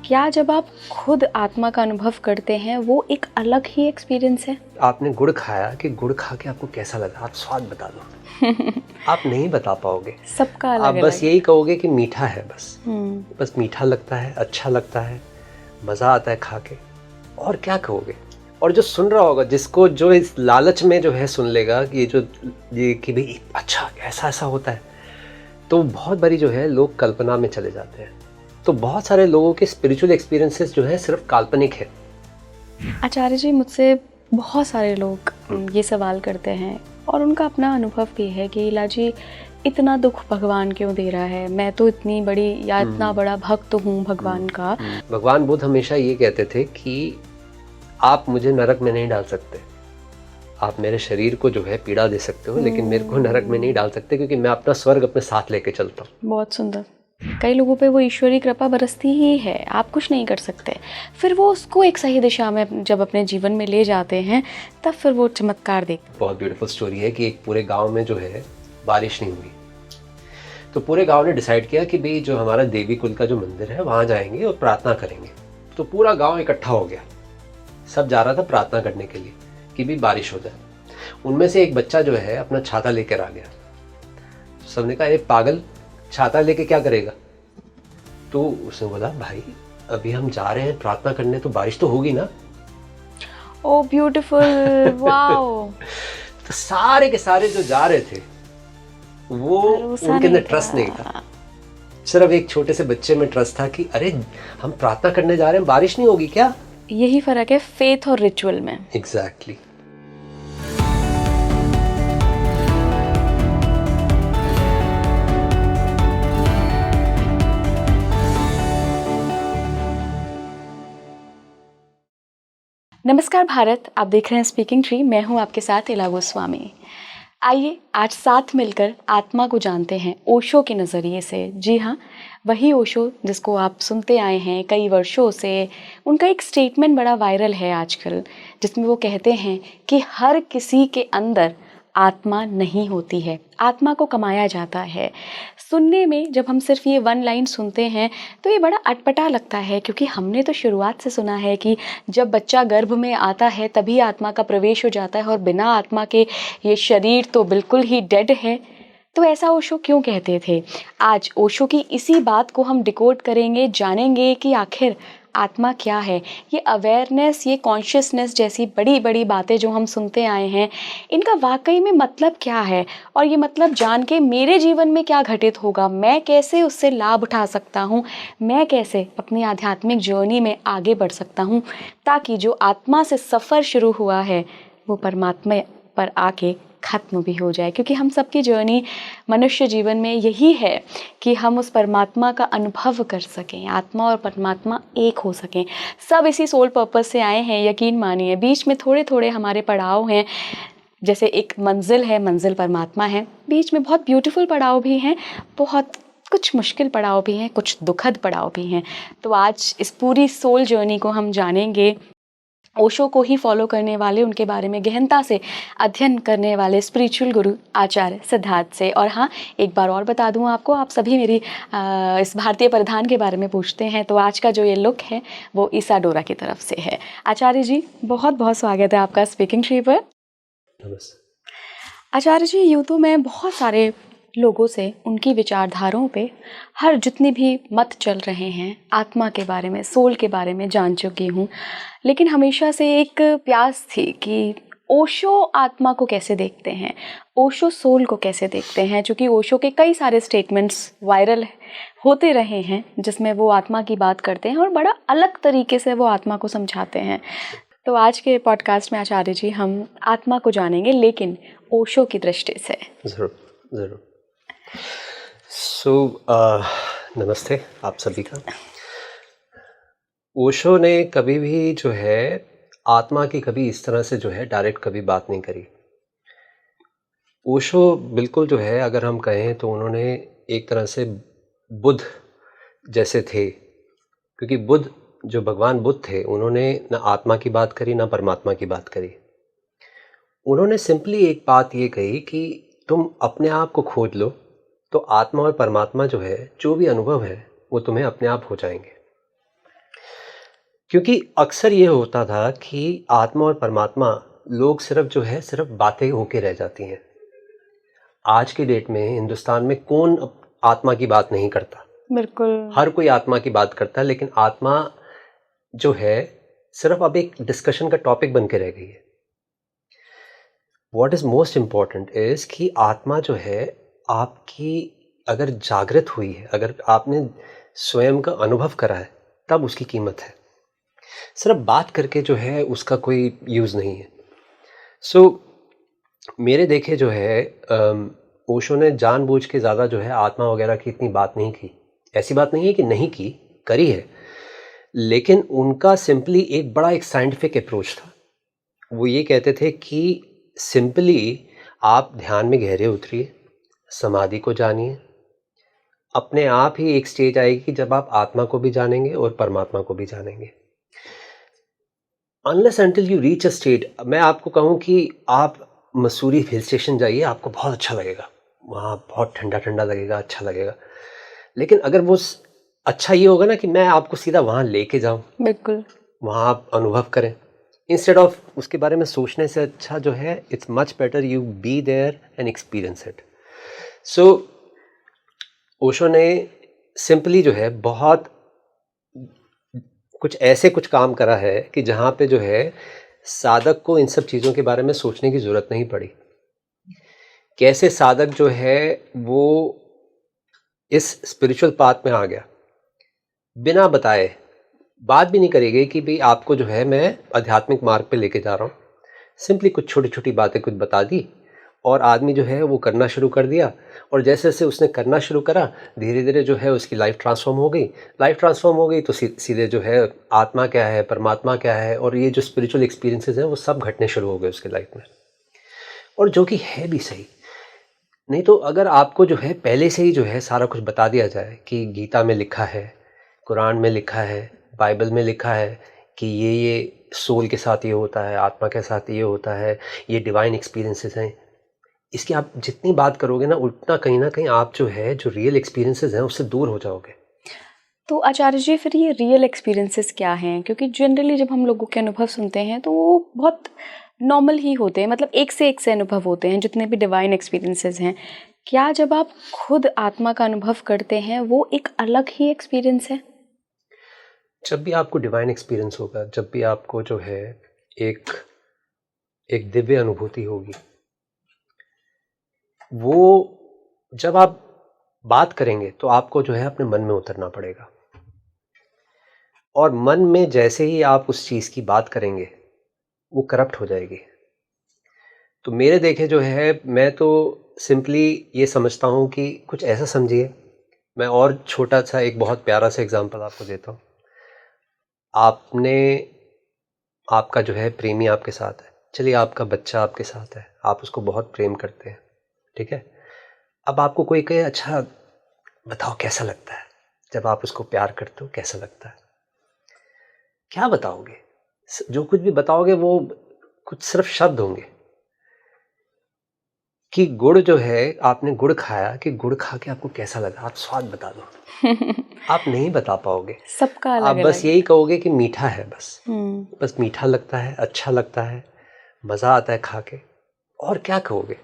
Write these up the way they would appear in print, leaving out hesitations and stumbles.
क्या जब आप खुद आत्मा का अनुभव करते हैं वो एक अलग ही एक्सपीरियंस है? आपने गुड़ खाया कि गुड़ खा के आपको कैसा लगा? आप स्वाद बता दो। आप नहीं बता पाओगे। सबका अलग आप अलग। बस यही कहोगे कि मीठा है, बस मीठा लगता है, अच्छा लगता है, मज़ा आता है खा के, और क्या कहोगे? और जो सुन रहा होगा, जिसको जो इस लालच में जो है सुन लेगा कि ये कि भाई अच्छा ऐसा ऐसा होता है, तो बहुत बारी जो है लोग कल्पना में चले जाते हैं। तो बहुत सारे लोगों के स्पिरिचुअल एक्सपीरियंसेस जो है सिर्फ काल्पनिक है। आचार्य जी, मुझसे बहुत सारे लोग ये सवाल करते हैं और उनका अपना अनुभव भी है कि इला जी इतना दुख भगवान क्यों दे रहा है, मैं तो इतनी बड़ी या इतना बड़ा भक्त हूँ भगवान का। भगवान बुद्ध हमेशा ये कहते थे कि आप मुझे नरक में नहीं डाल सकते, आप मेरे शरीर को जो है पीड़ा दे सकते हो, लेकिन मेरे को नरक में नहीं डाल सकते, क्योंकि मैं अपना स्वर्ग अपने साथ लेके चलता हूँ। बहुत सुंदर। कई लोगों पे वो ईश्वरी कृपा बरसती ही है, आप कुछ नहीं कर सकते, फिर वो उसको एक सही दिशा में जब अपने जीवन में ले जाते हैं तब फिर वो चमत्कार देखते। बहुत ब्यूटीफुल स्टोरी है कि एक पूरे गांव में जो है बारिश नहीं हुई, तो पूरे गांव ने डिसाइड किया कि भाई जो हमारा देवी कुल का जो मंदिर है वहाँ जाएंगे और प्रार्थना करेंगे। तो पूरा गांव इकट्ठा हो गया, सब जा रहा था प्रार्थना करने के लिए कि भी बारिश हो जाए। उनमें से एक बच्चा जो है अपना छाता लेकर आ गया। सबने कहा, ये पागल छाता लेके क्या करेगा? तो उसने बोला, भाई अभी हम जा रहे हैं प्रार्थना करने, तो बारिश तो होगी ना। ओ ब्यूटीफुल, वाओ। तो सारे के सारे जो जा रहे थे वो उनके अंदर ट्रस्ट नहीं था, सिर्फ एक छोटे से बच्चे में ट्रस्ट था कि अरे हम प्रार्थना करने जा रहे हैं, बारिश नहीं होगी क्या? यही फर्क है फेथ और रिचुअल में। एग्जैक्टली। नमस्कार भारत, आप देख रहे हैं स्पीकिंग ट्री। मैं हूं आपके साथ इला गोस्वामी। आइए आज साथ मिलकर आत्मा को जानते हैं ओशो के नज़रिए से। जी हाँ, वही ओशो जिसको आप सुनते आए हैं कई वर्षों से। उनका एक स्टेटमेंट बड़ा वायरल है आजकल, जिसमें वो कहते हैं कि हर किसी के अंदर आत्मा नहीं होती है, आत्मा को कमाया जाता है। सुनने में जब हम सिर्फ ये वन लाइन सुनते हैं तो ये बड़ा अटपटा लगता है, क्योंकि हमने तो शुरुआत से सुना है कि जब बच्चा गर्भ में आता है तभी आत्मा का प्रवेश हो जाता है और बिना आत्मा के ये शरीर तो बिल्कुल ही डेड है। तो ऐसा ओशो क्यों कहते थे? आज ओशो की इसी बात को हम डिकोड करेंगे, जानेंगे कि आखिर आत्मा क्या है। ये अवेयरनेस, ये कॉन्शियसनेस जैसी बड़ी बड़ी बातें जो हम सुनते आए हैं, इनका वाकई में मतलब क्या है, और ये मतलब जान के मेरे जीवन में क्या घटित होगा, मैं कैसे उससे लाभ उठा सकता हूँ, मैं कैसे अपनी आध्यात्मिक जर्नी में आगे बढ़ सकता हूँ, ताकि जो आत्मा से सफ़र शुरू हुआ है वो परमात्मा पर आके खत्म भी हो जाए। क्योंकि हम सबकी जर्नी मनुष्य जीवन में यही है कि हम उस परमात्मा का अनुभव कर सकें, आत्मा और परमात्मा एक हो सकें। सब इसी सोल पर्पस से आए हैं, यकीन मानिए। बीच में थोड़े थोड़े हमारे पड़ाव हैं, जैसे एक मंजिल है, मंजिल परमात्मा है, बीच में बहुत ब्यूटीफुल पड़ाव भी हैं, बहुत कुछ मुश्किल पड़ाव भी हैं, कुछ दुखद पड़ाव भी हैं। तो आज इस पूरी सोल जर्नी को हम जानेंगे ओशो को ही फॉलो करने वाले, उनके बारे में गहनता से अध्ययन करने वाले स्पिरिचुअल गुरु आचार्य सिद्धार्थ से। और हाँ, एक बार और बता दूं आपको, आप सभी मेरी इस भारतीय परिधान के बारे में पूछते हैं, तो आज का जो ये लुक है वो इसाडोरा की तरफ से है। आचार्य जी, बहुत बहुत स्वागत है आपका स्पीकिंग ट्री पर। नमस्ते। आचार्य जी, यूँ तो मैं बहुत सारे लोगों से उनकी विचारधाराओं पे हर जितने भी मत चल रहे हैं आत्मा के बारे में, सोल के बारे में जान चुकी हूँ, लेकिन हमेशा से एक प्यास थी कि ओशो आत्मा को कैसे देखते हैं, ओशो सोल को कैसे देखते हैं। चूँकि ओशो के कई सारे स्टेटमेंट्स वायरल होते रहे हैं जिसमें वो आत्मा की बात करते हैं और बड़ा अलग तरीके से वो आत्मा को समझाते हैं। तो आज के पॉडकास्ट में आचार्य जी हम आत्मा को जानेंगे, लेकिन ओशो की दृष्टि से। ज़रूर ज़रूर। नमस्ते आप सभी का। ओशो ने कभी भी जो है आत्मा की कभी इस तरह से जो है डायरेक्ट कभी बात नहीं करी। ओशो बिल्कुल जो है, अगर हम कहें तो उन्होंने एक तरह से बुद्ध जैसे थे, क्योंकि बुद्ध जो भगवान बुद्ध थे उन्होंने ना आत्मा की बात करी ना परमात्मा की बात करी। उन्होंने सिंपली एक बात ये कही कि तुम अपने आप को खोज लो तो आत्मा और परमात्मा जो है, जो भी अनुभव है वो तुम्हें अपने आप हो जाएंगे। क्योंकि अक्सर ये होता था कि आत्मा और परमात्मा लोग सिर्फ बातें होके रह जाती हैं। आज की डेट में हिंदुस्तान में कौन आत्मा की बात नहीं करता? बिल्कुल। हर कोई आत्मा की बात करता है, लेकिन आत्मा जो है सिर्फ अब एक डिस्कशन का टॉपिक बन के रह गई है। What is most important is कि आत्मा जो है आपकी अगर जागृत हुई है, अगर आपने स्वयं का अनुभव करा है, तब उसकी कीमत है। सिर्फ बात करके जो है उसका कोई यूज़ नहीं है। सो मेरे देखे जो है ओशो ने जानबूझ के ज़्यादा जो है आत्मा वगैरह की इतनी बात नहीं की। ऐसी बात नहीं है कि नहीं की, करी है, लेकिन उनका सिंपली एक साइंटिफिक अप्रोच था। वो ये कहते थे कि सिंपली आप ध्यान में गहरे उतरिए, समाधि को जानिए, अपने आप ही एक स्टेज आएगी जब आप आत्मा को भी जानेंगे और परमात्मा को भी जानेंगे। Unless until you reach a state, मैं आपको कहूँ कि आप मसूरी हिल स्टेशन जाइए, आपको बहुत अच्छा लगेगा, वहाँ बहुत ठंडा ठंडा लगेगा, अच्छा लगेगा। लेकिन अगर वो अच्छा ये होगा ना कि मैं आपको सीधा वहाँ लेके जाऊँ, बिल्कुल। वहाँ आप अनुभव करें, इंस्टेड ऑफ उसके बारे में सोचने से अच्छा जो है it's much better you be there and experience it. So Osho ने सिंपली जो है बहुत कुछ काम करा है कि जहाँ पे जो है साधक को इन सब चीज़ों के बारे में सोचने की ज़रूरत नहीं पड़ी। कैसे साधक जो है वो इस स्पिरिचुअल पाथ में आ गया, बिना बताए, बात भी नहीं करेगी कि भाई आपको जो है मैं आध्यात्मिक मार्ग पे लेके जा रहा हूँ। सिंपली कुछ छोटी छोटी बातें कुछ बता दी और आदमी जो है वो करना शुरू कर दिया। और जैसे जैसे उसने करना शुरू करा, धीरे धीरे जो है उसकी लाइफ ट्रांसफॉर्म हो गई। लाइफ ट्रांसफॉर्म हो गई तो सीधे जो है आत्मा क्या है, परमात्मा क्या है, और ये जो स्पिरिचुअल एक्सपीरियंसेस हैं वो सब घटने शुरू हो गए उसकी लाइफ में। और जो कि है भी सही। नहीं तो अगर आपको जो है पहले से ही जो है सारा कुछ बता दिया जाए कि गीता में लिखा है, कुरान में लिखा है, बाइबल में लिखा है कि ये सोल के साथ ये होता है, आत्मा के साथ ये होता है, ये डिवाइन एक्सपीरियंसेस हैं, इसकी आप जितनी बात करोगे ना कहीं आप जो है जो रियल एक्सपीरियंसेस हैं उससे दूर हो जाओगे। तो आचार्य जी, फिर ये रियल एक्सपीरियंसेस क्या हैं? क्योंकि जनरली जब हम लोगों के अनुभव सुनते हैं तो वो बहुत नॉर्मल ही होते हैं, मतलब एक से अनुभव होते हैं जितने भी डिवाइन एक्सपीरियंसेस हैं। क्या जब आप खुद आत्मा का अनुभव करते हैं वो एक अलग ही एक्सपीरियंस है? जब भी आपको डिवाइन एक्सपीरियंस होगा, जब भी आपको जो है एक एक दिव्य अनुभूति होगी, वो जब आप बात करेंगे तो आपको जो है अपने मन में उतरना पड़ेगा। और मन में जैसे ही आप उस चीज़ की बात करेंगे वो करप्ट हो जाएगी। तो मेरे देखे जो है, मैं तो सिंपली ये समझता हूँ कि कुछ ऐसा समझिए। मैं और छोटा सा एक बहुत प्यारा सा एग्जांपल आपको देता हूँ। आपने आपका जो है प्रेमी आपके साथ है, चलिए आपका बच्चा आपके साथ है, आप उसको बहुत प्रेम करते हैं, ठीक है। अब आपको कोई कहे अच्छा बताओ कैसा लगता है जब आप उसको प्यार करते हो, कैसा लगता है? क्या बताओगे? जो कुछ भी बताओगे वो कुछ सिर्फ शब्द होंगे। कि गुड़ जो है, आपने गुड़ खाया, कि गुड़ खा के आपको कैसा लगा, आप स्वाद बता दो। आप नहीं बता पाओगे। सबका आप अलग बस अलग। यही कहोगे कि मीठा है, हम्म। बस मीठा लगता है, अच्छा लगता है, मज़ा आता है खा के, और क्या कहोगे?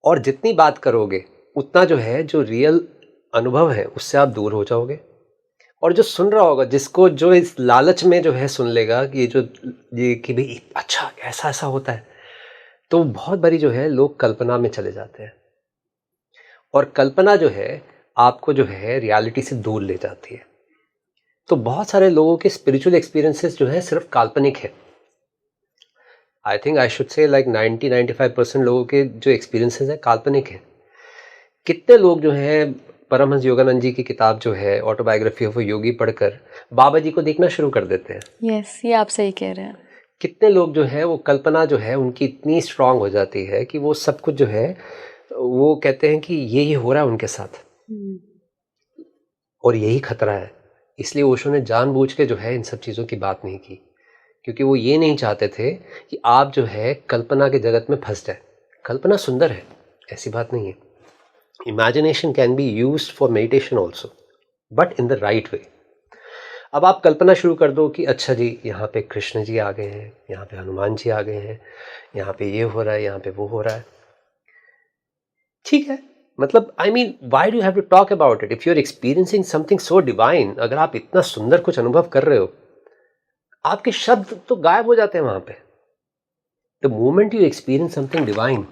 और जितनी बात करोगे उतना जो है जो रियल अनुभव है उससे आप दूर हो जाओगे। और जो सुन रहा होगा, जिसको जो इस लालच में जो है सुन लेगा कि ये कि भाई अच्छा ऐसा ऐसा होता है, तो बहुत बारी जो है लोग कल्पना में चले जाते हैं। और कल्पना जो है आपको जो है रियलिटी से दूर ले जाती है। तो बहुत सारे लोगों के स्पिरिचुअल एक्सपीरियंसेस जो है सिर्फ काल्पनिक है। I think I should say like 90-95% लोगों के जो एक्सपीरियंसेस हैं काल्पनिक है। कितने लोग जो हैं परमहंस योगानंद जी की किताब जो है ऑटोबायोग्राफी ऑफ अ योगी पढ़कर बाबा जी को देखना शुरू कर देते हैं। यस, ये आप सही कह रहे हैं। कितने लोग जो है वो कल्पना जो है उनकी इतनी स्ट्रांग हो जाती है कि वो सब कुछ जो है वो कहते हैं कि ये हो रहा है उनके साथ। और यही खतरा है। इसलिए ओशो ने जानबूझ के जो है इन सब चीज़ों की बात नहीं की, क्योंकि वो ये नहीं चाहते थे कि आप जो है कल्पना के जगत में फंस जाए। कल्पना सुंदर है, ऐसी बात नहीं है। Imagination can be used for meditation also, but in the right way. अब आप कल्पना शुरू कर दो कि अच्छा जी यहाँ पे कृष्ण जी आ गए हैं, यहाँ पे हनुमान जी आ गए हैं, यहाँ पे ये हो रहा है, यहाँ पे वो हो रहा है। ठीक है, मतलब I mean why do have to talk about it if you are experiencing something so divine. अगर आप इतना सुंदर कुछ अनुभव कर रहे हो, आपके शब्द तो गायब हो जाते हैं वहां पे। The moment you experience something divine,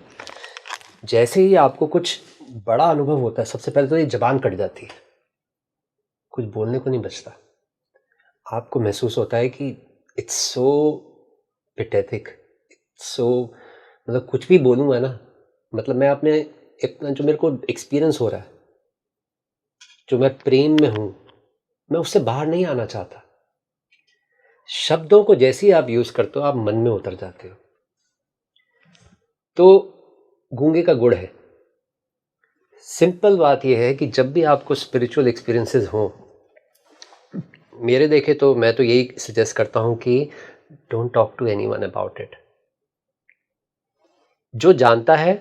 जैसे ही आपको कुछ बड़ा अनुभव होता है, सबसे पहले तो ये जबान कट जाती है, कुछ बोलने को नहीं बचता। आपको महसूस होता है कि इट्स सो पेथेटिक, इट्स सो, मतलब कुछ भी बोलूँगा ना, मतलब मैं अपने इतना जो मेरे को एक्सपीरियंस हो रहा है, जो मैं प्रेम में हूँ, मैं उससे बाहर नहीं आना चाहता। शब्दों को जैसे ही आप यूज़ करते हो, आप मन में उतर जाते हो। तो गूंगे का गुड़ है। सिंपल बात यह है कि जब भी आपको स्पिरिचुअल एक्सपीरियंसेस हों, मेरे देखे तो मैं तो यही सजेस्ट करता हूं कि don't talk to anyone about it. जो जानता है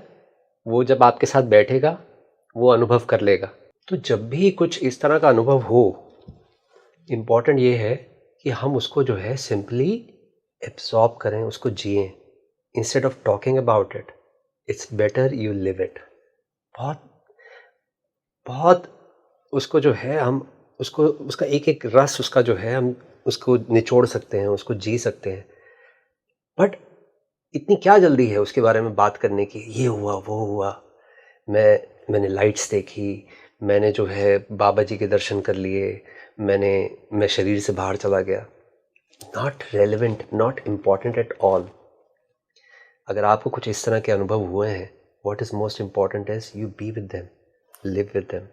वो जब आपके साथ बैठेगा वो अनुभव कर लेगा। तो जब भी कुछ इस तरह का अनुभव हो, इम्पॉर्टेंट ये है कि हम उसको जो है सिंपली एब्जॉर्ब करें, उसको जिएं, instead of talking about it. It's better you live it. बहुत बहुत उसको जो है हम उसको, उसका एक एक रस उसका जो है हम उसको निचोड़ सकते हैं, उसको जी सकते हैं। बट इतनी क्या जल्दी है उसके बारे में बात करने की, ये हुआ वो हुआ, मैंने लाइट्स देखी, मैंने जो है बाबा जी के दर्शन कर लिए, मैं शरीर से बाहर चला गया। Not relevant, not important at all. अगर आपको कुछ इस तरह के अनुभव हुए हैं, what is most important is you be with them, live with them.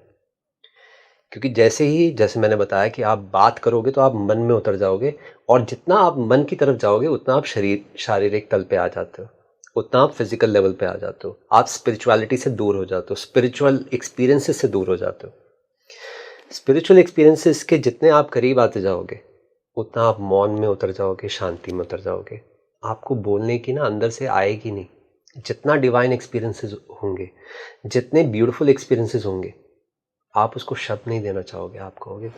क्योंकि जैसे मैंने बताया कि आप बात करोगे तो आप मन में उतर जाओगे, और जितना आप मन की तरफ जाओगे उतना आप शारीरिक तल पे आ जाते हो, उतना आप फिजिकल लेवल पे आ जाते हो, आप स्पिरिचुअलिटी से दूर हो जाते हो, स्पिरिचुअल एक्सपीरियंसेस से दूर हो जाते हो। स्पिरिचुअल एक्सपीरियंसेस के जितने आप करीब आते जाओगे उतना आप मौन में उतर जाओगे, शांति में उतर जाओगे। आपको बोलने की ना अंदर से आएगी नहीं। जितना डिवाइन एक्सपीरियंसेस होंगे, जितने ब्यूटीफुल एक्सपीरियंसेस होंगे, आप उसको शब्द नहीं देना चाहोगे। आप कहोगे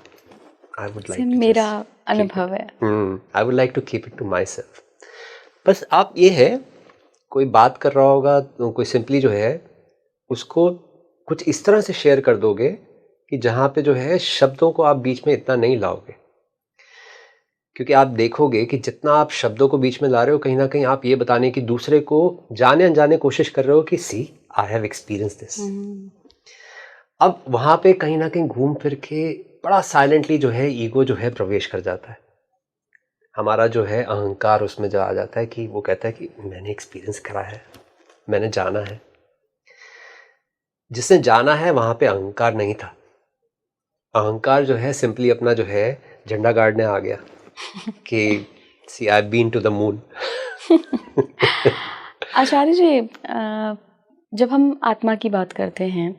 I would say like to मेरा अनुभव है। I would like to keep it to myself. बस आप ये है, कोई बात कर रहा होगा तो कोई सिंपली जो है उसको कुछ इस तरह से शेयर कर दोगे कि जहाँ पे जो है शब्दों को आप बीच में इतना नहीं लाओगे। क्योंकि आप देखोगे कि जितना आप शब्दों को बीच में ला रहे हो, कहीं ना कहीं आप ये बताने की दूसरे को जाने अनजाने कोशिश कर रहे हो कि see I have experience this. अब वहां पे कहीं ना कहीं घूम फिर के बड़ा साइलेंटली जो है ईगो जो है प्रवेश कर जाता है। हमारा जो है अहंकार उसमें जो आ जाता है कि वो कहता है कि मैंने एक्सपीरियंस करा है, मैंने जाना है। जिसने जाना है वहां पे अहंकार नहीं था। अहंकार जो है सिंपली अपना जो है झंडा गाड़ने आ गया कि see I been to the moon. Acharya ji, जब हम आत्मा की बात करते हैं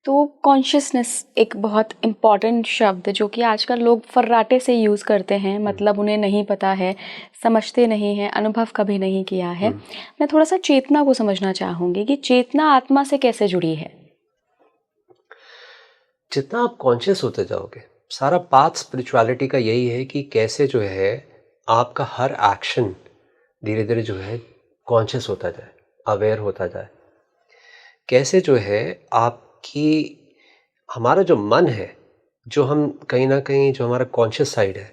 तो कॉन्शियसनेस एक बहुत इम्पॉर्टेंट शब्द जो कि आजकल लोग फर्राटे से यूज़ करते हैं, मतलब उन्हें नहीं पता है, समझते नहीं हैं, अनुभव कभी नहीं किया है। मैं थोड़ा सा चेतना को समझना चाहूँगी कि चेतना आत्मा से कैसे जुड़ी है। जितना आप कॉन्शियस होते जाओगे, सारा पाथ स्पिरिचुअलिटी का यही है कि कैसे जो है आपका हर एक्शन धीरे धीरे जो है कॉन्शियस होता जाए, अवेयर होता जाए। कैसे जो है आपकी, हमारा जो मन है, जो हम कहीं ना कहीं जो हमारा कॉन्शियस साइड है,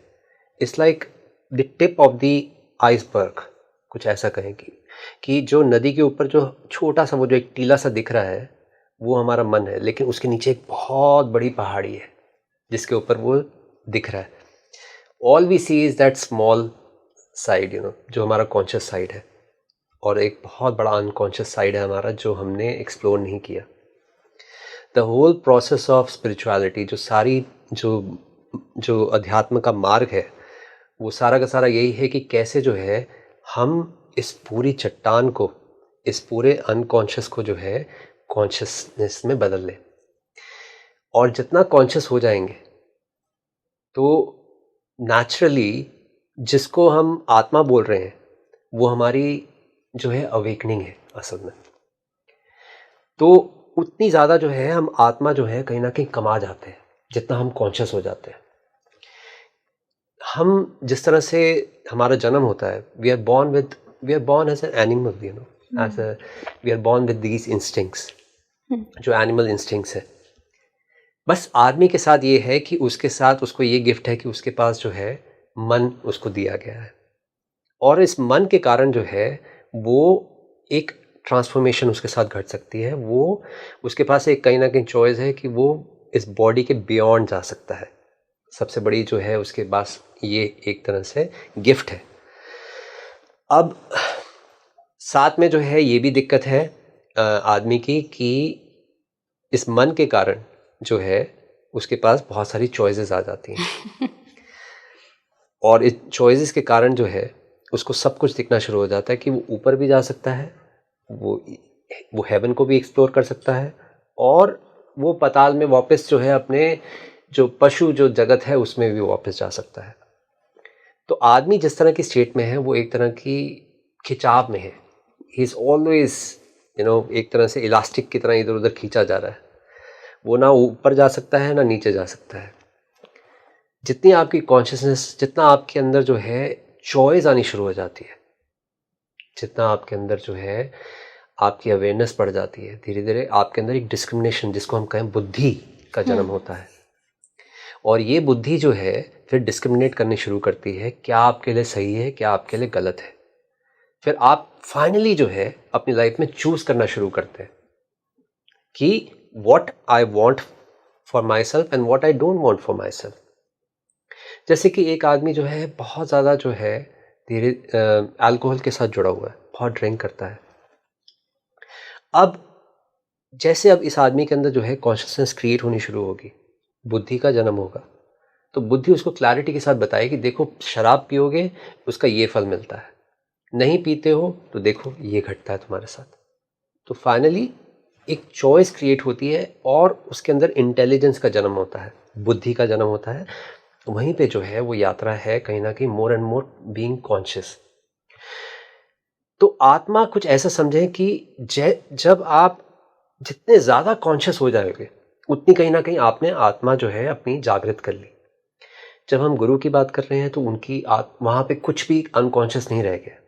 it's like the tip of the iceberg, कुछ ऐसा कहें कि जो नदी के ऊपर जो छोटा सा वो जो एक टीला सा दिख रहा है वो हमारा मन है, लेकिन उसके नीचे एक बहुत बड़ी पहाड़ी है जिसके ऊपर वो दिख रहा है। All we see is that small side, जो हमारा कॉन्शियस साइड है, और एक बहुत बड़ा अनकॉन्शियस साइड है हमारा जो हमने एक्सप्लोर नहीं किया। The whole process of spirituality, जो सारी जो अध्यात्म का मार्ग है, वो सारा का सारा यही है कि कैसे जो है हम इस पूरी चट्टान को, इस पूरे अनकॉन्शियस को जो है कॉन्शियसनेस में बदल लें। और जितना कॉन्शियस हो जाएंगे तो नेचुरली जिसको हम आत्मा बोल रहे हैं वो हमारी जो है अवेकनिंग है असल में। तो उतनी ज़्यादा जो है हम आत्मा जो है कहीं ना कहीं कमा जाते हैं जितना हम कॉन्शियस हो जाते हैं। हम जिस तरह से हमारा जन्म होता है, we are born as an animal, you know, as a we are born with these instincts, जो एनिमल इंस्टिंक्ट्स है। बस आदमी के साथ ये है कि उसके साथ उसको ये गिफ्ट है कि उसके पास जो है मन उसको दिया गया है, और इस मन के कारण जो है वो एक ट्रांसफॉर्मेशन उसके साथ घट सकती है। वो उसके पास एक कहीं ना कहीं चॉइस है कि वो इस बॉडी के बियॉन्ड जा सकता है। सबसे बड़ी जो है उसके पास ये एक तरह से गिफ्ट है। अब साथ में जो है ये भी दिक्कत है आदमी की कि इस मन के कारण जो है उसके पास बहुत सारी चॉइसेस आ जाती हैं और इस चॉइसेस के कारण जो है उसको सब कुछ दिखना शुरू हो जाता है कि वो ऊपर भी जा सकता है, वो हेवन को भी एक्सप्लोर कर सकता है, और वो पाताल में वापस जो है अपने जो पशु जो जगत है उसमें भी वापस जा सकता है। तो आदमी जिस तरह की स्टेट में है वो एक तरह की खिंचाव में है। ही इज़ ऑलवेज एक तरह से इलास्टिक की तरह इधर उधर खींचा जा रहा है। वो ना ऊपर जा सकता है ना नीचे जा सकता है। जितनी आपकी कॉन्शियसनेस, जितना आपके अंदर जो है चॉइस आनी शुरू हो जाती है, जितना आपके अंदर जो है आपकी अवेयरनेस बढ़ जाती है, धीरे धीरे आपके अंदर एक डिस्क्रिमिनेशन, जिसको हम कहें बुद्धि, का जन्म होता है। और ये बुद्धि जो है फिर डिस्क्रिमिनेट करनी शुरू करती है, क्या आपके लिए सही है, क्या आपके लिए गलत है। फिर आप फाइनली जो है अपनी लाइफ में चूज करना शुरू करते हैं कि what I want for my self and what I don't want for my self. जैसे कि एक आदमी जो है बहुत ज़्यादा जो है धीरे अल्कोहल के साथ जुड़ा हुआ है, बहुत ड्रिंक करता है। अब जैसे अब इस आदमी के अंदर जो है कॉन्शियसनेस क्रिएट होनी शुरू होगी, बुद्धि का जन्म होगा, तो बुद्धि उसको क्लैरिटी के साथ बताएगी, देखो शराब पियोगे उसका ये फल मिलता है, नहीं पीते हो तो देखो ये घटता है तुम्हारे साथ। तो फाइनली एक चॉइस क्रिएट होती है और उसके अंदर इंटेलिजेंस का जन्म होता है, बुद्धि का जन्म होता है। वहीं पे जो है वो यात्रा है कहीं ना कहीं more and more being conscious. तो आत्मा कुछ ऐसा समझें कि जब आप जितने ज़्यादा कॉन्शियस हो जाओगे उतनी कहीं ना कहीं आपने आत्मा जो है अपनी जागृत कर ली। जब हम गुरु की बात कर रहे हैं तो उनकी वहाँ पे कुछ भी अनकॉन्शियस नहीं रह गया।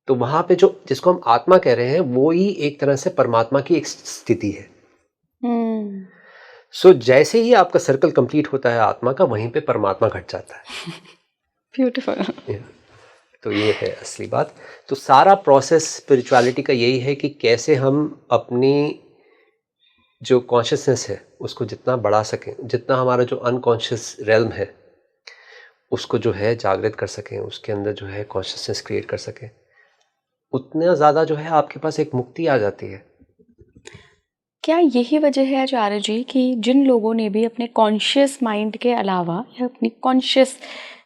तो वहाँ पे जो जिसको हम आत्मा कह रहे हैं वो ही एक तरह से परमात्मा की एक स्थिति है। सो जैसे ही आपका सर्कल कंप्लीट होता है आत्मा का, वहीं पे परमात्मा घट जाता है। ब्यूटीफुल। तो ये है असली बात। तो सारा प्रोसेस स्पिरिचुअलिटी का यही है कि कैसे हम अपनी जो कॉन्शियसनेस है उसको जितना बढ़ा सकें, जितना हमारा जो अनकॉन्शियस रेल्म है उसको जो है जागृत कर सकें, उसके अंदर जो है कॉन्शियसनेस क्रिएट कर सकें, उतना ज़्यादा जो है आपके पास एक मुक्ति आ जाती है। क्या यही वजह है आचार्य जी कि जिन लोगों ने भी अपने कॉन्शियस माइंड के अलावा या अपनी कॉन्शियस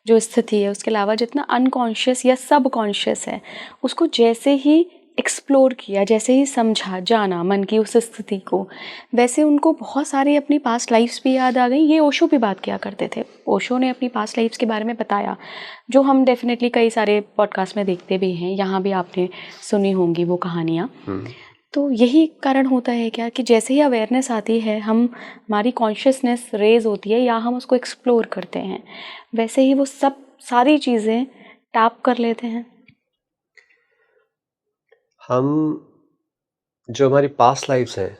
जो स्थिति है उसके अलावा जितना अनकॉन्शियस या सब कॉन्शियस है उसको जैसे ही एक्सप्लोर किया, जैसे ही समझा, जाना मन की उस स्थिति को, वैसे उनको बहुत सारी अपनी पास्ट लाइफ्स भी याद आ गई। ये ओशो भी बात किया करते थे। ओशो ने अपनी पास्ट लाइफ्स के बारे में बताया, जो हम डेफिनेटली कई सारे पॉडकास्ट में देखते भी हैं, यहाँ भी आपने सुनी होंगी वो कहानियाँ। तो यही कारण होता है क्या कि जैसे ही अवेयरनेस आती है, हमारी कॉन्शियसनेस रेज होती है या हम उसको एक्सप्लोर करते हैं, वैसे ही वो सब सारी चीज़ें टैप कर लेते हैं। हम जो हमारी पास्ट लाइफ्स हैं,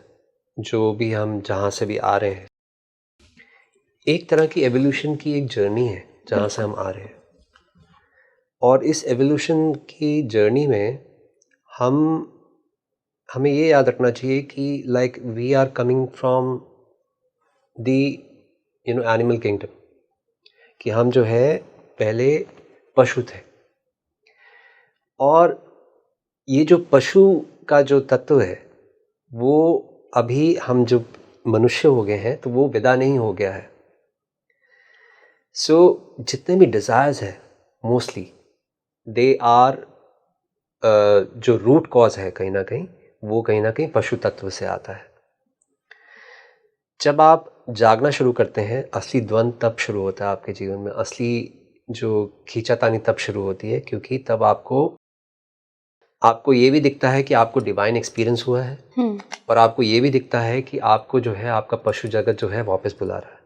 जो भी हम जहाँ से भी आ रहे हैं, एक तरह की एवोल्यूशन की एक जर्नी है जहाँ से हम आ रहे हैं। और इस एवोल्यूशन की जर्नी में हमें ये याद रखना चाहिए कि like we are coming from the animal kingdom, कि हम जो है पहले पशु थे, और ये जो पशु का जो तत्व है वो अभी हम जो मनुष्य हो गए हैं तो वो विदा नहीं हो गया है। सो जितने भी डिज़ायर्स हैं मोस्टली दे आर जो रूट कॉज है कहीं ना कहीं पशु तत्व से आता है। जब आप जागना शुरू करते हैं, असली द्वंद तब शुरू होता है आपके जीवन में, असली जो खींचातानी तब शुरू होती है, क्योंकि तब आपको ये भी दिखता है कि आपको डिवाइन एक्सपीरियंस हुआ है, और आपको ये भी दिखता है कि आपको जो है आपका पशु जगत जो है वापस बुला रहा है।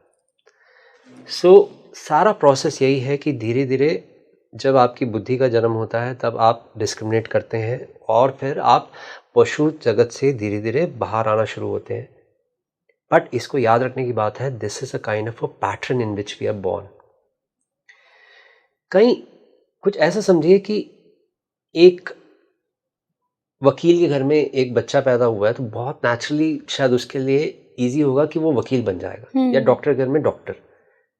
सो सारा प्रोसेस यही है कि धीरे धीरे जब आपकी बुद्धि का जन्म होता है तब आप डिस्क्रिमिनेट करते हैं और फिर आप पशु जगत से धीरे धीरे बाहर आना शुरू होते हैं। बट इसको याद रखने की बात है, this is a kind of a pattern in which we are born. कहीं कुछ ऐसा समझिए कि एक वकील के घर में एक बच्चा पैदा हुआ है तो बहुत नेचुरली शायद उसके लिए इजी होगा कि वो वकील बन जाएगा, या डॉक्टर के घर में डॉक्टर,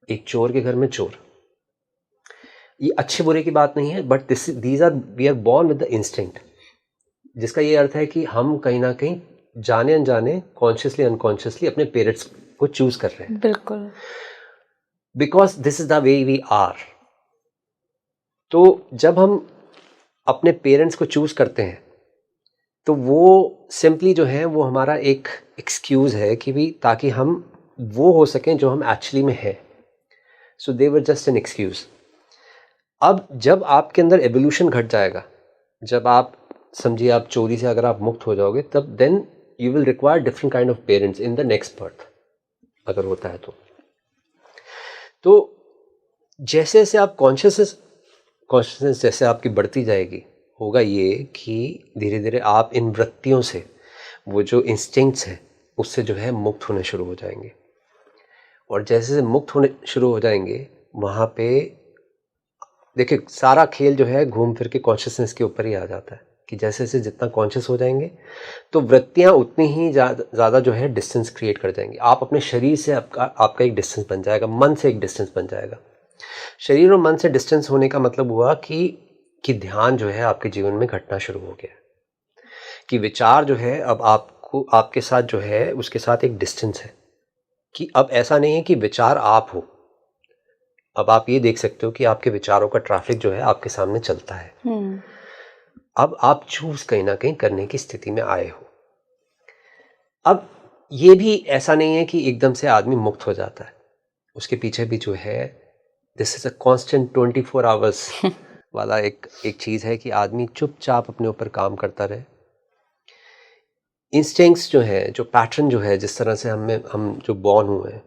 एक चोर के घर में चोर। ये अच्छे बुरे की बात नहीं है, but these are we are born with the instinct, जिसका ये अर्थ है कि हम कहीं ना कहीं जाने अनजाने, कॉन्शियसली अनकॉन्शियसली अपने पेरेंट्स को चूज कर रहे हैं। बिल्कुल। Because this is the way we are. तो जब हम अपने पेरेंट्स को चूज करते हैं तो वो सिंपली जो है वो हमारा एक एक्सक्यूज है कि भी ताकि हम वो हो सकें जो हम एक्चुअली में है। सो दे वर जस्ट एन एक्सक्यूज। अब जब आपके अंदर एवोल्यूशन घट जाएगा, जब आप समझिए आप चोरी से अगर आप मुक्त हो जाओगे, तब then you will require different kind of parents in the next birth, अगर होता है तो जैसे जैसे आप कॉन्शियसनेस जैसे आपकी बढ़ती जाएगी, होगा ये कि धीरे धीरे आप इन वृत्तियों से, वो जो इंस्टिंक्ट्स हैं उससे जो है मुक्त होने शुरू हो जाएंगे। और जैसे जैसे मुक्त होने शुरू हो जाएंगे, वहाँ पे देखिए सारा खेल जो है घूम फिर के कॉन्शियसनेस के ऊपर ही आ जाता है कि जैसे जैसे जितना कॉन्शियस हो जाएंगे तो वृत्तियाँ उतनी ही ज़्यादा जो है डिस्टेंस क्रिएट कर जाएंगी। आप अपने शरीर से आपका एक डिस्टेंस बन जाएगा, मन से एक डिस्टेंस बन जाएगा। शरीर और मन से डिस्टेंस होने का मतलब हुआ कि ध्यान जो है आपके जीवन में घटना शुरू हो गया, कि विचार जो है अब आपको आपके साथ जो है उसके साथ एक डिस्टेंस है, कि अब ऐसा नहीं है कि विचार आप हो। अब आप ये देख सकते हो कि आपके विचारों का ट्रैफिक जो है आपके सामने चलता है। अब आप चूज कहीं ना कहीं करने की स्थिति में आए हो। अब ये भी ऐसा नहीं है कि एकदम से आदमी मुक्त हो जाता है, उसके पीछे भी जो है this is a constant 24 hours वाला एक चीज़ है कि आदमी चुपचाप अपने ऊपर काम करता रहे। इंस्टिंक्ट्स जो है, जो पैटर्न जो है, जिस तरह से हम जो बॉर्न हुए हैं,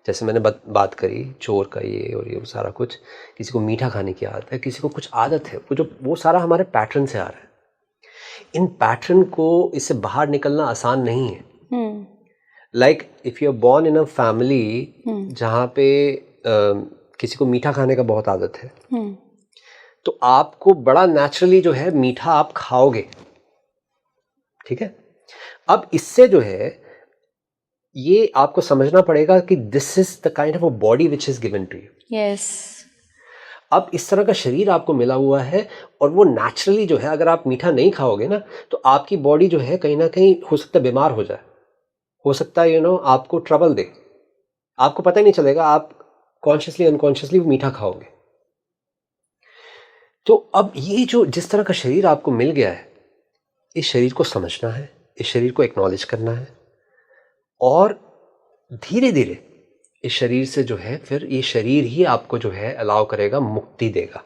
जैसे मैंने बात करी चोर का ये और ये सारा कुछ, किसी को मीठा खाने की आदत है, किसी को कुछ आदत है, वो सारा हमारे पैटर्न से आ रहा है। इन पैटर्न को इससे बाहर निकलना आसान नहीं है। Like if you are born in a family जहाँ पे किसी को मीठा खाने का बहुत आदत है, तो आपको बड़ा नेचुरली जो है मीठा आप खाओगे, ठीक है। अब इससे जो है ये आपको समझना पड़ेगा कि this is the kind of a body which is given to you. Yes. अब इस तरह का शरीर आपको मिला हुआ है और वो नेचुरली जो है, अगर आप मीठा नहीं खाओगे ना तो आपकी बॉडी जो है कहीं ना कहीं हो सकता है बीमार हो जाए, हो सकता है आपको ट्रबल दे, आपको पता ही नहीं चलेगा, आप कॉन्शियसली अनकॉन्शियसली मीठा खाओगे। तो अब ये जो जिस तरह का शरीर आपको मिल गया है, इस शरीर को समझना है, इस शरीर को एक्नॉलेज करना है, और धीरे धीरे इस शरीर से जो है फिर ये शरीर ही आपको जो है अलाउ करेगा, मुक्ति देगा।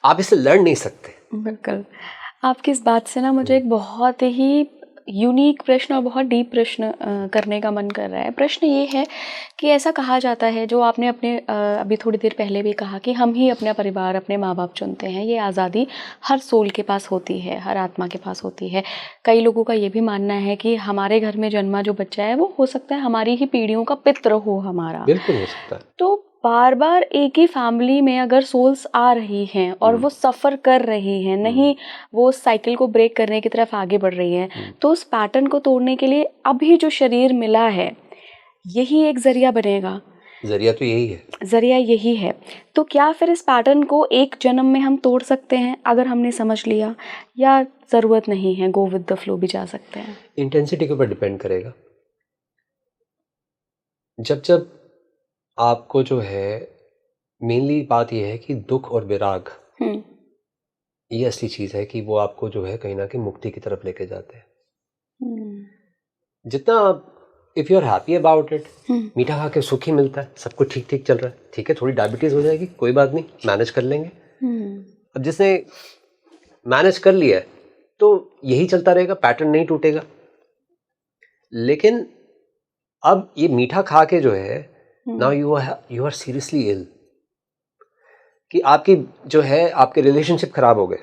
आप इसे लड़ नहीं सकते। बिल्कुल। आपकी इस बात से ना मुझे एक बहुत ही यूनिक प्रश्न और बहुत डीप प्रश्न करने का मन कर रहा है। प्रश्न ये है कि ऐसा कहा जाता है, जो आपने अपने अभी थोड़ी देर पहले भी कहा, कि हम ही अपना परिवार, अपने माँ बाप चुनते हैं। ये आज़ादी हर सोल के पास होती है, हर आत्मा के पास होती है। कई लोगों का ये भी मानना है कि हमारे घर में जन्मा जो बच्चा है वो हो सकता है हमारी ही पीढ़ियों का पितृ हो हमारा। बिल्कुल हो सकता है। तो बार बार एक ही फैमिली में अगर सोल्स आ रही हैं और वो सफ़र कर रही हैं, नहीं वो साइकिल को ब्रेक करने की तरफ आगे बढ़ रही हैं, तो उस पैटर्न को तोड़ने के लिए अभी जो शरीर मिला है यही एक जरिया बनेगा। जरिया तो यही है, जरिया यही है। तो क्या फिर इस पैटर्न को एक जन्म में हम तोड़ सकते हैं अगर हमने समझ लिया, या ज़रूरत नहीं है, गो विद द फ्लो भी जा सकते हैं? इंटेंसिटी के ऊपर डिपेंड करेगा। जब आपको जो है, मेनली बात यह है कि दुख और विराग ये असली चीज़ है कि वो आपको जो है कहीं ना कहीं मुक्ति की तरफ लेके जाते हैं। जितना if you are happy about it, मीठा खा के सुख ही मिलता है, सब कुछ ठीक ठीक चल रहा है, ठीक है, थोड़ी डायबिटीज़ हो जाएगी, कोई बात नहीं, मैनेज कर लेंगे। अब जिसने मैनेज कर लिया है तो यही चलता रहेगा, पैटर्न नहीं टूटेगा। लेकिन अब ये मीठा खा के जो है now you are seriously ill, कि आपकी जो है आपके रिलेशनशिप खराब हो गए,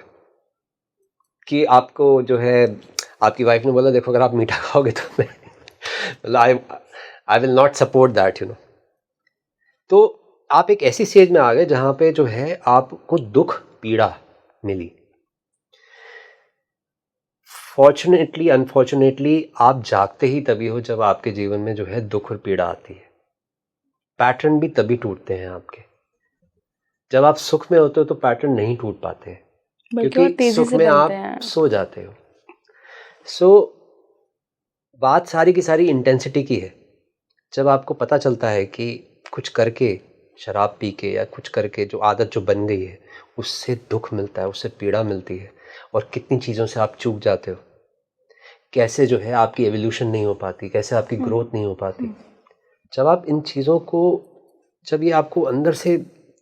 कि आपको जो है आपकी वाइफ ने बोला देखो अगर आप मीठा खाओगे तो मैं मतलब I will not support that, you know. तो आप एक ऐसी स्टेज में आ गए जहां पे जो है आपको दुख पीड़ा मिली। फॉर्चुनेटली अनफॉर्चुनेटली आप जागते ही तभी हो जब आपके जीवन में जो है दुख और पीड़ा आती है। पैटर्न भी तभी टूटते हैं आपके। जब आप सुख में होते हो तो पैटर्न नहीं टूट पाते हैं, बल्कि और क्योंकि तेजी सुख से में बनते आप हैं। सो जाते हो। सो बात सारी की सारी इंटेंसिटी की है। जब आपको पता चलता है कि कुछ करके, शराब पी के या कुछ करके जो आदत जो बन गई है उससे दुख मिलता है, उससे पीड़ा मिलती है, और कितनी चीज़ों से आप चूक जाते हो, कैसे जो है आपकी एवोल्यूशन नहीं हो पाती, कैसे आपकी ग्रोथ नहीं हो पाती। जब आप इन चीज़ों को, जब ये आपको अंदर से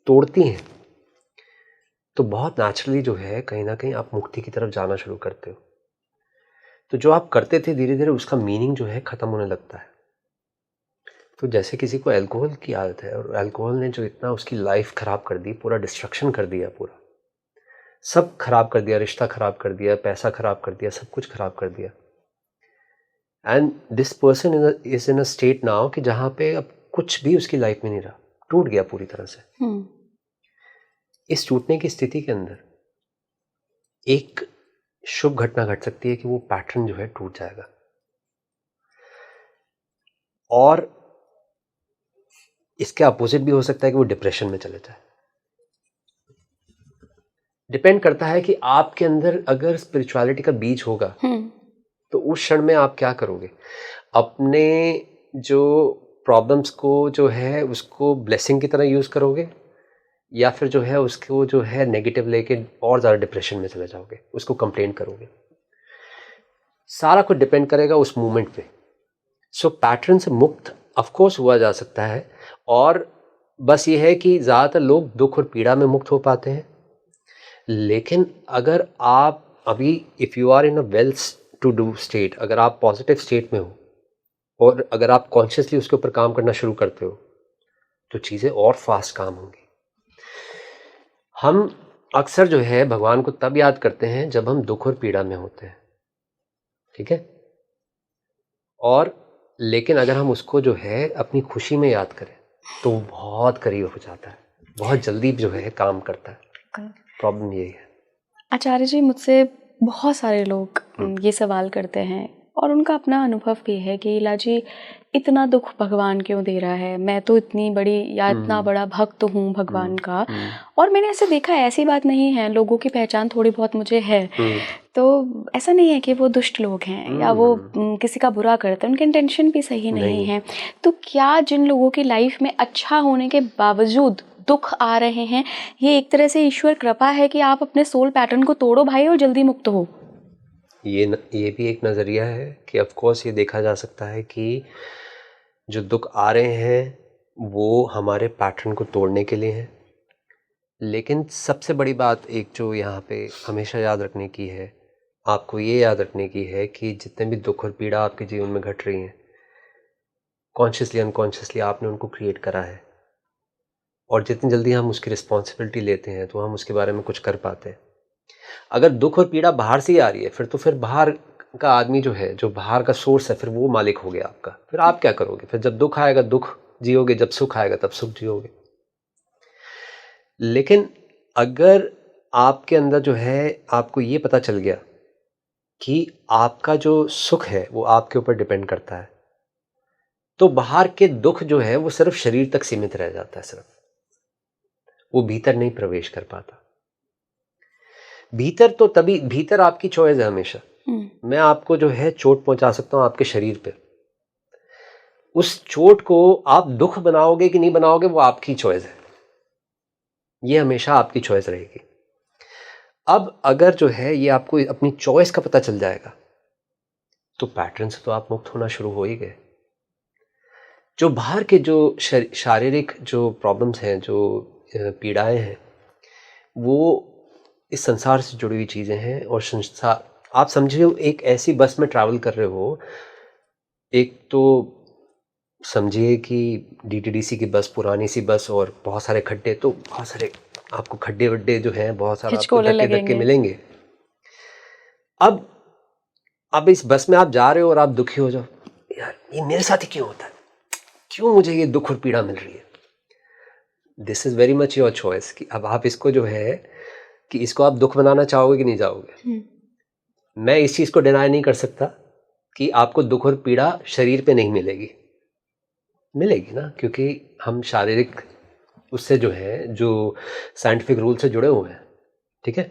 तोड़ती हैं तो बहुत नेचुरली जो है कहीं ना कहीं आप मुक्ति की तरफ जाना शुरू करते हो। तो जो आप करते थे धीरे धीरे उसका मीनिंग जो है ख़त्म होने लगता है। तो जैसे किसी को अल्कोहल की आदत है और अल्कोहल ने जो इतना उसकी लाइफ ख़राब कर दी, पूरा डिस्ट्रक्शन कर दिया, पूरा सब खराब कर दिया, रिश्ता ख़राब कर दिया, पैसा ख़राब कर दिया, सब कुछ ख़राब कर दिया। And this person is in a state now कि जहाँ पे अब कुछ भी उसकी लाइफ में नहीं रहा, टूट गया पूरी तरह से। इस टूटने की स्थिति के अंदर एक शुभ घटना घट सकती है कि वो पैटर्न जो है टूट जाएगा, और इसके अपोजिट भी हो सकता है कि वो डिप्रेशन में चले जाए। डिपेंड करता है कि आपके अंदर अगर स्पिरिचुअलिटी का बीज होगा तो उस क्षण में आप क्या करोगे। अपने जो प्रॉब्लम्स को जो है उसको ब्लेसिंग की तरह यूज़ करोगे, या फिर जो है उसको जो है नेगेटिव लेके और ज़्यादा डिप्रेशन में चले जाओगे, उसको कंप्लेन करोगे। सारा कुछ डिपेंड करेगा उस मोमेंट पे। सो पैटर्न से मुक्त ऑफ कोर्स हुआ जा सकता है, और बस ये है कि ज़्यादातर लोग दुख और पीड़ा में मुक्त हो पाते हैं। लेकिन अगर आप अभी if you are in a well to do state, अगर आप पॉजिटिव स्टेट में हो और अगर आप कॉन्शियसली उसके ऊपर काम करना शुरू करते हो तो चीज़ें और फास्ट काम होंगी। हम अक्सर जो है भगवान को तब याद करते हैं जब हम दुख और पीड़ा में होते हैं, ठीक है, और लेकिन अगर हम उसको जो है अपनी खुशी में याद करें तो वो बहुत करीब हो जाता है, बहुत जल्दी जो है काम करता है। प्रॉब्लम यही है। आचार्य जी, मुझसे बहुत सारे लोग ये सवाल करते हैं और उनका अपना अनुभव भी है कि इला जी इतना दुख भगवान क्यों दे रहा है, मैं तो इतनी बड़ी या इतना बड़ा भक्त हूँ भगवान का, और मैंने ऐसे देखा है, ऐसी बात नहीं है, लोगों की पहचान थोड़ी बहुत मुझे है, तो ऐसा नहीं है कि वो दुष्ट लोग हैं या वो किसी का बुरा करते हैं, उनके इंटेंशन भी सही नहीं है। तो क्या जिन लोगों की लाइफ में अच्छा होने के बावजूद दुख आ रहे हैं, ये एक तरह से ईश्वर कृपा है कि आप अपने सोल पैटर्न को तोड़ो भाई और जल्दी मुक्त हो? ये भी एक नज़रिया है कि ऑफ कोर्स ये देखा जा सकता है कि जो दुख आ रहे हैं वो हमारे पैटर्न को तोड़ने के लिए हैं। लेकिन सबसे बड़ी बात एक जो यहाँ पे हमेशा याद रखने की है, आपको ये याद रखने की है कि जितने भी दुख और पीड़ा आपके जीवन में घट रही हैं, कॉन्शियसली अनकॉन्शियसली आपने उनको क्रिएट करा है, और जितनी जल्दी हम उसकी रिस्पॉन्सिबिलिटी लेते हैं तो हम उसके बारे में कुछ कर पाते हैं। अगर दुख और पीड़ा बाहर से ही आ रही है फिर बाहर का आदमी जो है, जो बाहर का सोर्स है, फिर वो मालिक हो गया आपका। फिर आप क्या करोगे? फिर जब दुख आएगा दुख जियोगे, जब सुख आएगा तब सुख जियोगे। लेकिन अगर आपके अंदर जो है आपको ये पता चल गया कि आपका जो सुख है वो आपके ऊपर डिपेंड करता है, तो बाहर के दुख जो है वो सिर्फ शरीर तक सीमित रह जाता है, सिर्फ वो भीतर नहीं प्रवेश कर पाता। भीतर तो तभी, भीतर आपकी चॉइस है हमेशा। मैं आपको जो है चोट पहुंचा सकता हूं आपके शरीर पे, उस चोट को आप दुख बनाओगे कि नहीं बनाओगे वो आपकी चॉइस है, ये हमेशा आपकी चॉइस रहेगी। अब अगर जो है ये आपको अपनी चॉइस का पता चल जाएगा तो पैटर्न से तो आप मुक्त होना शुरू हो ही गए। जो बाहर के जो शारीरिक जो प्रॉब्लम्स हैं, जो पीड़ाएं हैं, वो इस संसार से जुड़ी हुई चीज़ें हैं। और संसार, आप समझिए एक ऐसी बस में ट्रैवल कर रहे हो, एक तो समझिए कि डीटीडीसी की बस, पुरानी सी बस, और बहुत सारे खड्डे, तो बहुत सारे आपको खड्डे वड्डे जो हैं बहुत सारा आपको हिचकोले धक्के धक्के लगेंगे। मिलेंगे। अब इस बस में आप जा रहे हो और आप दुखी हो जाओ, यार ये मेरे साथ ही क्यों होता है, क्यों मुझे ये दुख और पीड़ा मिल रही है। This is very much your choice कि अब आप इसको जो है कि इसको आप दुख बनाना चाहोगे कि नहीं चाहोगे। मैं इस चीज़ को डिनाई नहीं कर सकता कि आपको दुख और पीड़ा शरीर पे नहीं मिलेगी, मिलेगी ना, क्योंकि हम शारीरिक उससे जो है, जो साइंटिफिक रूल से जुड़े हुए हैं, ठीक है।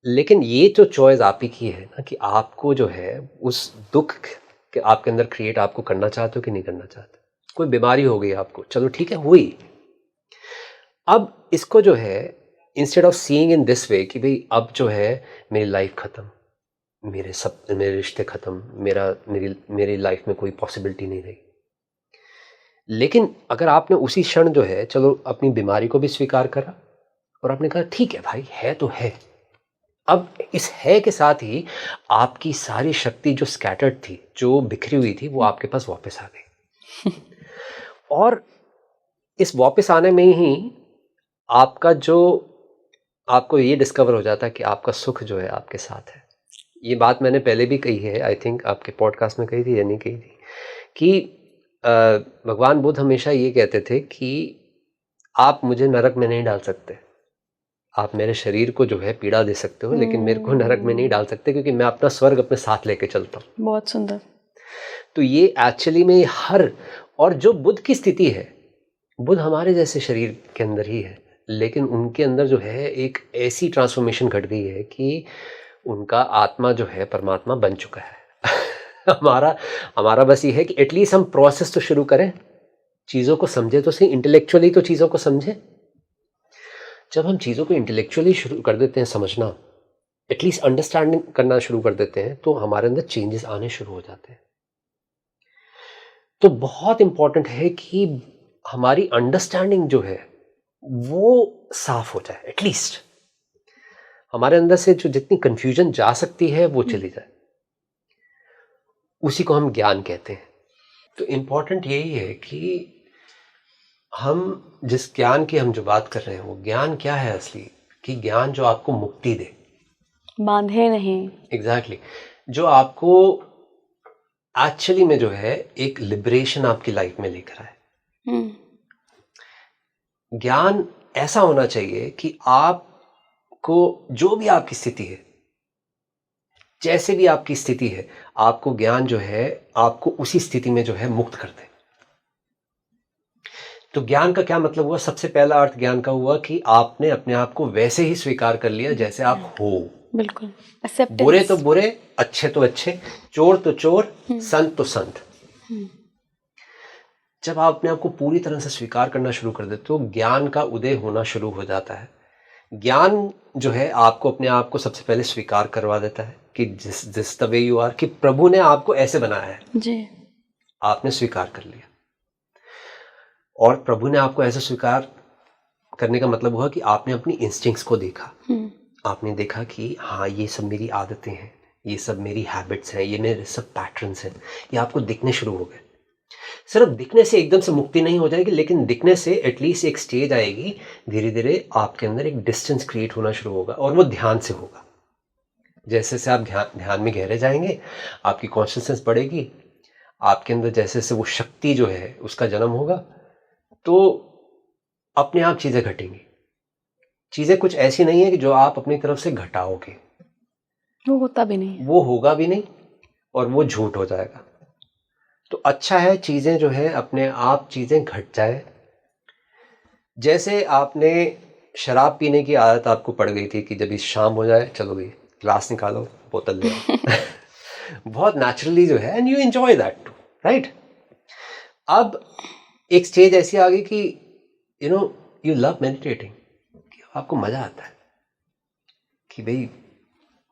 लेकिन ये जो चॉइस आप ही की है ना कि आपको जो है उस दुख के आपके अंदर क्रिएट आपको करना चाहते हो कि नहीं करना चाहते। कोई बीमारी हो गई आपको, चलो ठीक है, हुई। अब इसको जो है instead of seeing in this way कि भाई अब जो है मेरी लाइफ ख़त्म, मेरे रिश्ते ख़त्म, मेरी लाइफ में कोई पॉसिबिलिटी नहीं रही। लेकिन अगर आपने उसी क्षण जो है चलो अपनी बीमारी को भी स्वीकार करा और आपने कहा ठीक है भाई, है तो है। अब इस है के साथ ही आपकी सारी शक्ति जो स्कैटर्ड थी, जो बिखरी हुई थी, वो आपके पास वापस आ गई। और इस वापस आने में ही आपका जो आपको ये डिस्कवर हो जाता है कि आपका सुख जो है आपके साथ है। ये बात मैंने पहले भी कही है, आई थिंक आपके पॉडकास्ट में कही थी या नहीं कही थी, कि भगवान बुद्ध हमेशा ये कहते थे कि आप मुझे नरक में नहीं डाल सकते, आप मेरे शरीर को जो है पीड़ा दे सकते हो, लेकिन मेरे को नरक में नहीं डाल सकते, क्योंकि मैं अपना स्वर्ग अपने साथ लेके चलता हूँ। बहुत सुंदर। तो ये एक्चुअली में और जो बुद्ध की स्थिति है, बुद्ध हमारे जैसे शरीर के अंदर ही है, लेकिन उनके अंदर जो है एक ऐसी ट्रांसफॉर्मेशन घट गई है कि उनका आत्मा जो है परमात्मा बन चुका है। हमारा बस ये है कि एटलीस्ट हम प्रोसेस तो शुरू करें, चीज़ों को समझे तो सही, इंटेलेक्चुअली तो चीज़ों को समझें। जब हम चीज़ों को इंटेलेक्चुअली शुरू कर देते हैं समझना, एटलीस्ट अंडरस्टैंडिंग करना शुरू कर देते हैं, तो हमारे अंदर चेंजेस आने शुरू हो जाते हैं। तो बहुत इंपॉर्टेंट है कि हमारी अंडरस्टैंडिंग जो है वो साफ हो जाए, एटलीस्ट हमारे अंदर से जो जितनी कंफ्यूजन जा सकती है वो चली जाए। उसी को हम ज्ञान कहते हैं। तो इम्पॉर्टेंट यही है कि हम जिस ज्ञान की हम जो बात कर रहे हैं, वो ज्ञान क्या है असली, कि ज्ञान जो आपको मुक्ति दे, बांधे नहीं। एग्जैक्टली जो आपको एक्चुअली में जो है एक लिबरेशन आपकी लाइफ में लेकर आए। ज्ञान ऐसा होना चाहिए कि आपको जो भी आपकी स्थिति है, जैसे भी आपकी स्थिति है, आपको ज्ञान जो है आपको उसी स्थिति में जो है मुक्त कर दे। तो ज्ञान का क्या मतलब हुआ? सबसे पहला अर्थ ज्ञान का हुआ कि आपने अपने आप को वैसे ही स्वीकार कर लिया जैसे आप हो। बिल्कुल, एक्सेप्टेंस। बुरे तो बुरे, अच्छे तो अच्छे, चोर तो चोर, संत तो संत। जब आप अपने आप को पूरी तरह से स्वीकार करना शुरू कर देते हो, ज्ञान का उदय होना शुरू हो जाता है। ज्ञान जो है आपको अपने आप को सबसे पहले स्वीकार करवा देता है कि जिस द वे यू आर, कि प्रभु ने आपको ऐसे बनाया है जी। आपने स्वीकार कर लिया। और प्रभु ने आपको ऐसे स्वीकार करने का मतलब हुआ कि आपने अपनी इंस्टिंक्ट्स को देखा। आपने देखा कि हाँ, ये सब मेरी आदतें हैं, ये सब मेरी हैबिट्स हैं, ये मेरे सब पैटर्न्स हैं, ये आपको दिखने शुरू हो गए। सिर्फ दिखने से एकदम से मुक्ति नहीं हो जाएगी, लेकिन दिखने से एटलीस्ट एक स्टेज आएगी, धीरे धीरे आपके अंदर एक डिस्टेंस क्रिएट होना शुरू होगा, और वो ध्यान से होगा। जैसे जैसे आप ध्यान में गहरे जाएंगे, आपकी कॉन्शियसनेस बढ़ेगी, आपके अंदर जैसे जैसे वो शक्ति जो है उसका जन्म होगा, तो अपने आप चीज़ें घटेंगी। चीज़ें कुछ ऐसी नहीं है कि जो आप अपनी तरफ से घटाओगे, वो होता भी नहीं, वो होगा भी नहीं, और वो झूठ हो जाएगा। तो अच्छा है चीज़ें जो है अपने आप चीज़ें घट जाए। जैसे आपने शराब पीने की आदत आपको पड़ गई थी कि जब इस शाम हो जाए, चलो भाई ग्लास निकालो, बोतल ले आओ। बहुत नेचुरली जो है, and you enjoy that too, right. अब एक स्टेज ऐसी आ गई कि यू लव मेडिटेटिंग, आपको मज़ा आता है कि भाई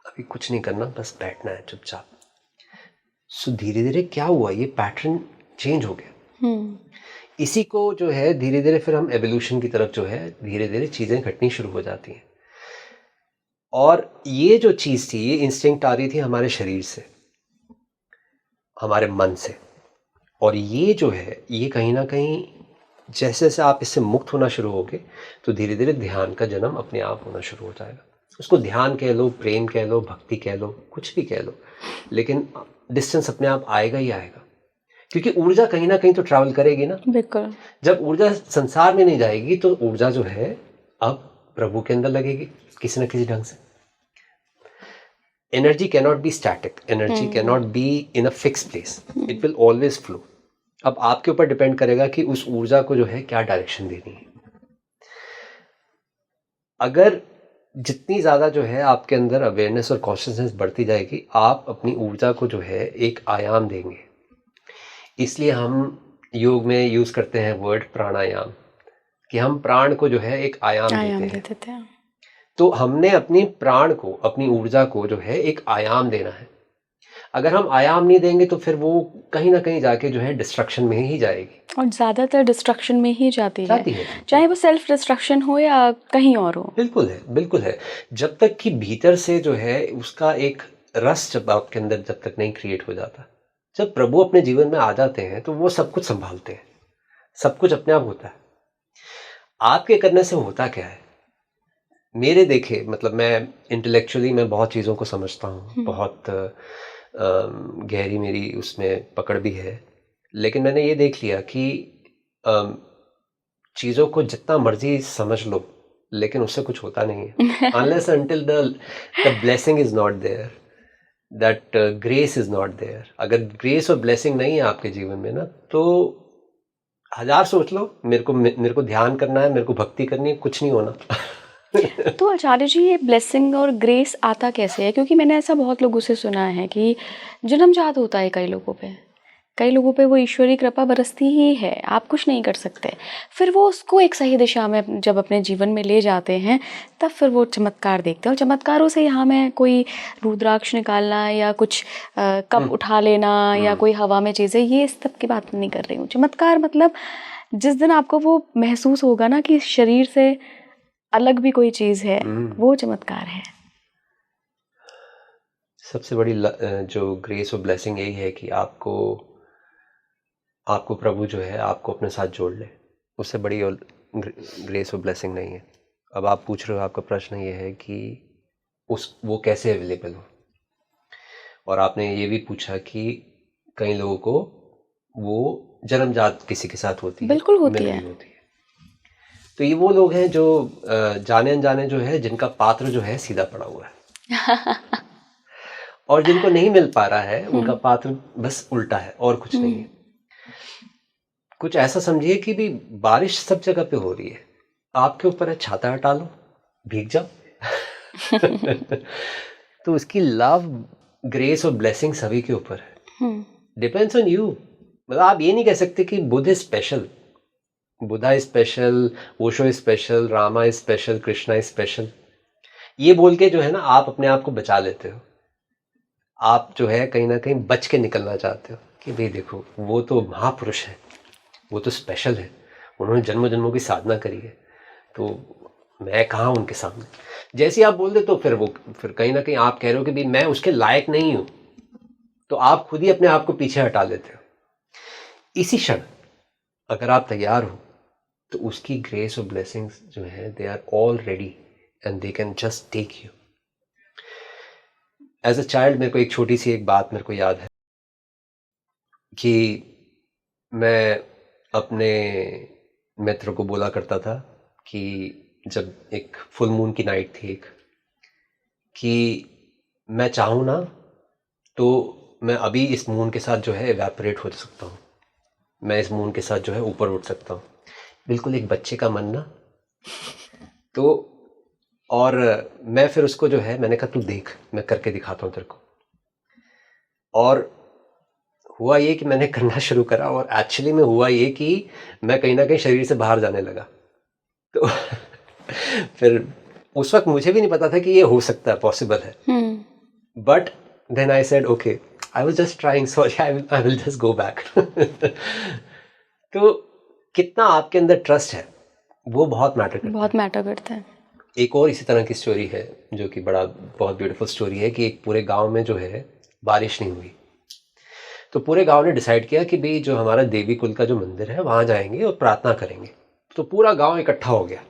अभी कुछ नहीं करना, बस बैठना है चुपचाप। सो धीरे धीरे क्या हुआ, ये पैटर्न चेंज हो गया। इसी को जो है धीरे धीरे फिर हम एवोल्यूशन की तरफ जो है धीरे धीरे चीज़ें घटनी शुरू हो जाती हैं। और ये जो चीज़ थी, ये इंस्टिंक्ट आ रही थी हमारे शरीर से, हमारे मन से। और ये जो है ये कहीं ना कहीं जैसे जैसे आप इससे मुक्त होना शुरू होगे तो धीरे धीरे ध्यान का जन्म अपने आप होना शुरू हो जाएगा। उसको ध्यान कह लो, प्रेम कह लो, भक्ति कह लो, कुछ भी कह लो, लेकिन डिस्टेंस अपने आप आएगा ही आएगा, क्योंकि ऊर्जा कहीं ना कहीं तो ट्रैवल करेगी ना। बिल्कुल। जब ऊर्जा संसार में नहीं जाएगी तो ऊर्जा जो है अब प्रभु के अंदर लगेगी किसी न किसी ढंग से। Energy cannot be static, energy cannot be in a fix place, it will always flow. अब आपके ऊपर डिपेंड करेगा कि उस ऊर्जा को जो है क्या डायरेक्शन देनी है। अगर जितनी ज़्यादा जो है आपके अंदर अवेयरनेस और कॉन्शियसनेस बढ़ती जाएगी, आप अपनी ऊर्जा को जो है एक आयाम देंगे। इसलिए हम योग में यूज़ करते हैं वर्ड प्राणायाम, कि हम प्राण को जो है एक आयाम देते हैं। तो हमने अपनी प्राण को, अपनी ऊर्जा को जो है एक आयाम देना है। अगर हम आयाम नहीं देंगे तो फिर वो कहीं ना कहीं जाके जो है डिस्ट्रक्शन में ही जाएगी, और ज़्यादातर डिस्ट्रक्शन में ही जाती है, चाहे वो सेल्फ डिस्ट्रक्शन हो या कहीं और हो। बिल्कुल है, बिल्कुल है। जब तक कि भीतर से जो है उसका एक रस जब आपके अंदर जब तक नहीं क्रिएट हो जाता, जब प्रभु अपने जीवन में आ जाते हैं तो वो सब कुछ संभालते हैं, सब कुछ अपने आप होता है। आपके करने से होता क्या है, मेरे देखे मतलब मैं इंटेलेक्चुअली मैं बहुत चीज़ों को समझता हूँ, बहुत गहरी मेरी उसमें पकड़ भी है, लेकिन मैंने ये देख लिया कि चीज़ों को जितना मर्जी समझ लो लेकिन उससे कुछ होता नहीं है unless until the blessing is not there, that grace is not there। अगर ग्रेस और ब्लेसिंग नहीं है आपके जीवन में ना, तो हजार सोच लो, मेरे को ध्यान करना है, मेरे को भक्ति करनी है, कुछ नहीं होना। तो आचार्य जी, ये ब्लेसिंग और ग्रेस आता कैसे है? क्योंकि मैंने ऐसा बहुत लोगों से सुना है कि जन्मजात होता है कई लोगों पे वो ईश्वरीय कृपा बरसती ही है, आप कुछ नहीं कर सकते। फिर वो उसको एक सही दिशा में जब अपने जीवन में ले जाते हैं तब फिर वो चमत्कार देखते हैं। और चमत्कारों से यहाँ मैं कोई रुद्राक्ष निकालना या कुछ कप उठा लेना या कोई हवा में चीज़ें, ये सब की बात नहीं कर रही हूँ। चमत्कार मतलब जिस दिन आपको वो महसूस होगा ना कि शरीर से अलग भी कोई चीज़ है, वो चमत्कार है। सबसे बड़ी जो ग्रेस और ब्लेसिंग यही है कि आपको प्रभु जो है आपको अपने साथ जोड़ ले, उससे बड़ी और ग्रेस और ब्लेसिंग नहीं है। अब आप पूछ रहे हो, आपका प्रश्न ये है कि वो कैसे अवेलेबल हो, और आपने ये भी पूछा कि कई लोगों को वो जन्मजात किसी के साथ होती है। बिल्कुल होती है। तो ये वो लोग हैं जो जाने अनजाने जो है जिनका पात्र जो है सीधा पड़ा हुआ है और जिनको नहीं मिल पा रहा है उनका पात्र बस उल्टा है और कुछ नहीं है। कुछ ऐसा समझिए कि भी बारिश सब जगह पे हो रही है, आपके ऊपर है छाता हटा लो, भीग जाओ तो उसकी लव, ग्रेस और ब्लेसिंग सभी के ऊपर है, डिपेंड्स ऑन यू। मतलब आप ये नहीं कह सकते कि Buddha is special, Buddha is special, Osho is special, Rama is special, Krishna is special. ये बोल के जो है ना आप अपने आप को बचा लेते हो। आप जो है कहीं ना कहीं बच के निकलना चाहते हो कि भाई देखो वो तो महापुरुष है, वो तो स्पेशल है, उन्होंने जन्मों जन्मों की साधना करी है, तो मैं कहाँ उनके सामने। जैसे आप बोल दे तो फिर कहीं ना कहीं आप कह रहे हो कि भाई मैं उसके लायक नहीं हूँ, तो आप खुद ही अपने आप को पीछे हटा लेते हो। इसी क्षण अगर आप तैयार हो तो उसकी ग्रेस और ब्लेसिंग्स जो है they are all ready and they can just take you. As a child मेरे को एक छोटी सी एक बात मेरे को याद है कि मैं अपने मित्र को बोला करता था कि जब एक फुल मून की नाइट थी एक, कि मैं चाहूँ ना तो मैं अभी इस मून के साथ जो है एवेपोरेट हो सकता हूँ, मैं इस मून के साथ जो है ऊपर उठ सकता हूँ। बिल्कुल एक बच्चे का मन ना। तो और मैं फिर उसको जो है मैंने कहा तू देख मैं करके दिखाता हूँ तेरे को। और हुआ ये कि मैंने करना शुरू करा और एक्चुअली में हुआ ये कि मैं कहीं ना कहीं शरीर से बाहर जाने लगा। तो फिर उस वक्त मुझे भी नहीं पता था कि ये हो सकता है, पॉसिबल है, but then I said okay I was just trying, sorry I will just go back. तो कितना आपके अंदर ट्रस्ट है वो बहुत मैटर करता है। एक और इसी तरह की स्टोरी है जो कि बहुत ब्यूटीफुल स्टोरी है कि एक पूरे गांव में जो है बारिश नहीं हुई। तो पूरे गांव ने डिसाइड किया कि भाई जो हमारा देवी कुल का जो मंदिर है वहां जाएंगे और प्रार्थना करेंगे। तो पूरा गांव इकट्ठा हो गया,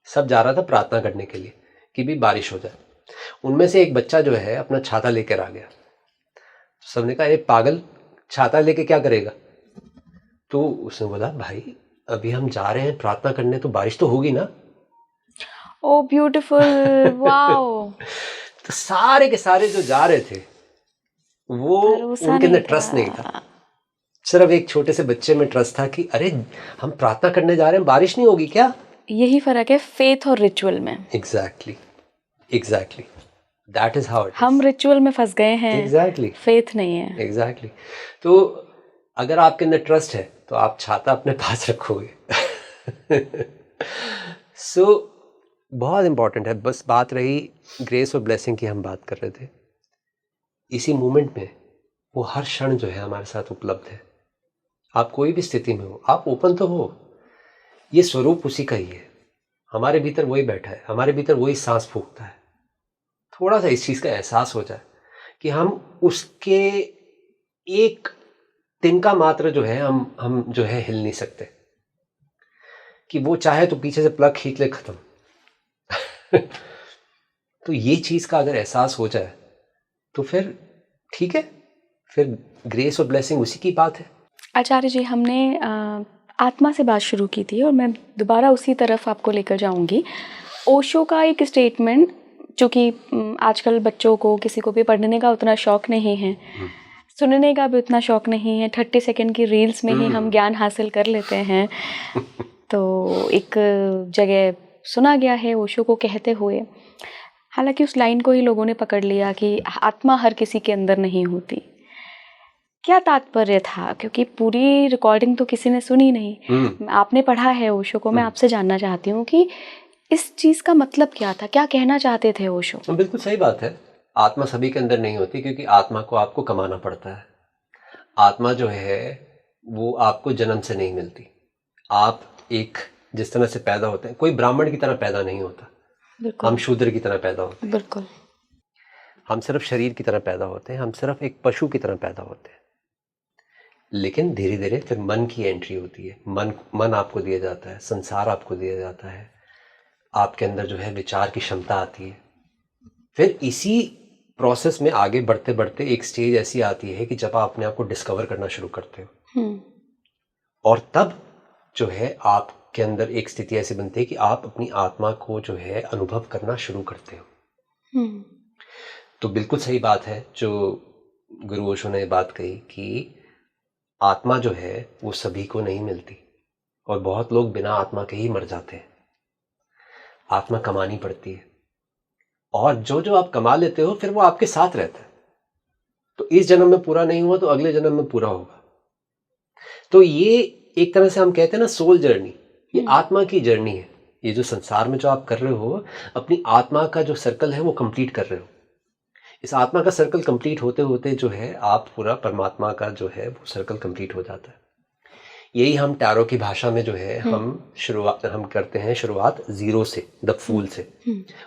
सब जा रहा था प्रार्थना करने के लिए कि भी बारिश हो जाए। उनमें से एक बच्चा जो है अपना छाता लेकर आ गया। तो सबने कहा, अरे पागल, छाता लेके क्या करेगा? तो उसने बोला, भाई अभी हम जा रहे हैं प्रार्थना करने, तो बारिश तो होगी ना। ओ ब्यूटीफुल, वाओ। तो सारे के सारे जो जा रहे थे वो भरोसा उनके अंदर नहीं ट्रस्ट नहीं था। था। सिर्फ एक छोटे से बच्चे में ट्रस्ट था कि अरे हम प्रार्थना करने जा रहे हैं, बारिश नहीं होगी क्या? यही फर्क है फेथ और रिचुअल में। Exactly, exactly, that is how it हम रिचुअल में फंस गए हैं, एग्जैक्टली, फेथ नहीं है। एग्जैक्टली। तो अगर आपके अंदर ट्रस्ट है तो आप छाता अपने पास रखोगे। सो बहुत इंपॉर्टेंट है। बस बात रही ग्रेस और ब्लेसिंग की, हम बात कर रहे थे। इसी मोमेंट में वो हर क्षण जो है हमारे साथ उपलब्ध है। आप कोई भी स्थिति में हो, आप ओपन तो हो। ये स्वरूप उसी का ही है, हमारे भीतर वही बैठा है, हमारे भीतर वही सांस फूंकता है। थोड़ा सा इस चीज़ का एहसास हो जाए कि हम उसके एक तिनका मात्र जो है हम जो है हिल नहीं सकते, कि वो चाहे तो पीछे से प्लग खींच ले, खत्म। तो ये चीज़ का अगर एहसास हो जाए तो फिर ठीक है, फिर ग्रेस और ब्लेसिंग उसी की बात है। आचार्य जी, हमने आत्मा से बात शुरू की थी और मैं दोबारा उसी तरफ आपको लेकर जाऊंगी। ओशो का एक स्टेटमेंट, चूँकि आजकल बच्चों को किसी को भी पढ़ने का उतना शौक नहीं है, सुनने का भी उतना शौक नहीं है, 30 सेकंड की रील्स में ही हम ज्ञान हासिल कर लेते हैं। तो एक जगह सुना गया है ओशो को कहते हुए, हालांकि उस लाइन को ही लोगों ने पकड़ लिया कि आत्मा हर किसी के अंदर नहीं होती। क्या तात्पर्य था? क्योंकि पूरी रिकॉर्डिंग तो किसी ने सुनी नहीं, आपने पढ़ा है ओशो को। मैं आपसे जानना चाहती हूँ कि इस चीज़ का मतलब क्या था, क्या कहना चाहते थे ओशो? बिल्कुल सही बात है। आत्मा सभी के अंदर नहीं होती, क्योंकि आत्मा को आपको कमाना पड़ता है। आत्मा जो है वो आपको जन्म से नहीं मिलती। आप एक जिस तरह से पैदा होते हैं, कोई ब्राह्मण की तरह पैदा नहीं होता, हम शूद्र की तरह पैदा होते हैं। बिल्कुल, हम सिर्फ शरीर की तरह पैदा होते हैं, हम सिर्फ एक पशु की तरह पैदा होते हैं। लेकिन धीरे धीरे फिर मन की एंट्री होती है। मन आपको दिया जाता है, संसार आपको दिया जाता है, आपके अंदर जो है विचार की क्षमता आती है। फिर इसी प्रोसेस में आगे बढ़ते बढ़ते एक स्टेज ऐसी आती है कि जब आप अपने आप को डिस्कवर करना शुरू करते हो, और तब जो है आपके अंदर एक स्थिति ऐसी बनती है कि आप अपनी आत्मा को जो है अनुभव करना शुरू करते हो। तो बिल्कुल सही बात है जो गुरु ओशो ने बात कही कि आत्मा जो है वो सभी को नहीं मिलती, और बहुत लोग बिना आत्मा के ही मर जाते हैं। आत्मा कमानी पड़ती है, और जो जो आप कमा लेते हो फिर वो आपके साथ रहता है। तो इस जन्म में पूरा नहीं हुआ तो अगले जन्म में पूरा होगा। तो ये एक तरह से हम कहते हैं ना, सोल जर्नी, ये आत्मा की जर्नी है। ये जो संसार में जो आप कर रहे हो, अपनी आत्मा का जो सर्कल है वो कंप्लीट कर रहे हो। इस आत्मा का सर्कल कंप्लीट होते होते जो है आप पूरा परमात्मा का जो है वो सर्कल कंप्लीट हो जाता है। यही हम टैरो की भाषा में जो है हम करते हैं शुरुआत जीरो से, द फूल से।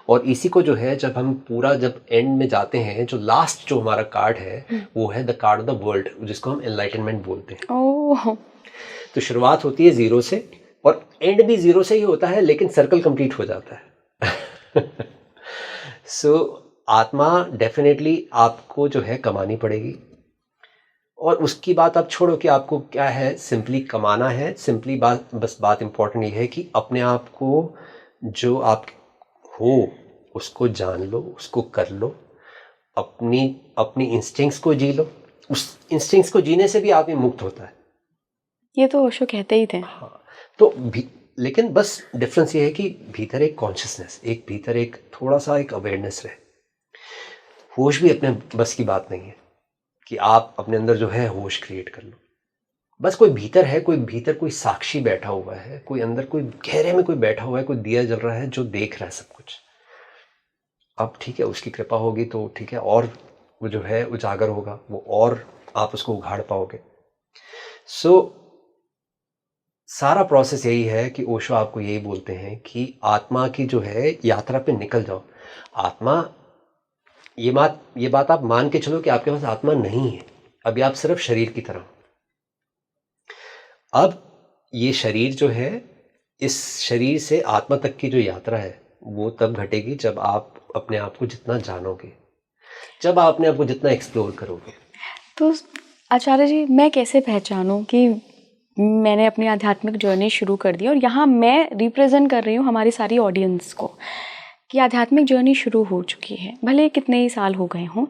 और इसी को जो है जब एंड में जाते हैं, जो लास्ट जो हमारा कार्ड है वो है the card of the world, जिसको हम एनलाइटनमेंट बोलते हैं। ओह, तो शुरुआत होती है जीरो से और एंड भी जीरो से ही होता है, लेकिन सर्कल कंप्लीट हो जाता है। सो आत्मा डेफिनेटली आपको जो है कमानी पड़ेगी, और उसकी बात आप छोड़ो कि आपको क्या है सिंपली कमाना है। सिंपली बात इंपॉर्टेंट ये है कि अपने आप को जो आप हो उसको जान लो, उसको कर लो, अपनी इंस्टिंक्ट्स को जी लो। उस इंस्टिंक्ट्स को जीने से भी आदमी मुक्त होता है। ये तो ओशो कहते ही थे। हाँ, तो लेकिन बस डिफरेंस ये है कि भीतर एक कॉन्शियसनेस, एक भीतर एक थोड़ा सा एक अवेयरनेस रहे। होश भी अपने बस की बात नहीं है कि आप अपने अंदर जो है होश क्रिएट कर लो। बस कोई भीतर है, कोई साक्षी बैठा हुआ है, कोई अंदर कोई गहरे में कोई बैठा हुआ है, कोई दिया जल रहा है जो देख रहा है सब कुछ। अब ठीक है, उसकी कृपा होगी तो ठीक है, और वो जो है उजागर होगा वो, और आप उसको उघाड़ पाओगे। सो सारा प्रोसेस यही है कि ओशो आपको यही बोलते हैं कि आत्मा की जो है यात्रा पे निकल जाओ। आत्मा, ये बात आप मान के चलो कि आपके पास आत्मा नहीं है। अभी आप सिर्फ शरीर की तरह हो। अब ये शरीर जो है, इस शरीर से आत्मा तक की जो यात्रा है वो तब घटेगी जब आप अपने आप को जितना जानोगे, जब आप अपने आप को जितना एक्सप्लोर करोगे। तो आचार्य जी, मैं कैसे पहचानूं कि मैंने अपनी आध्यात्मिक जर्नी शुरू कर दी और यहाँ मैं रिप्रेजेंट कर रही हूँ हमारी सारी ऑडियंस को कि आध्यात्मिक जर्नी शुरू हो चुकी है, भले कितने ही साल हो गए हों,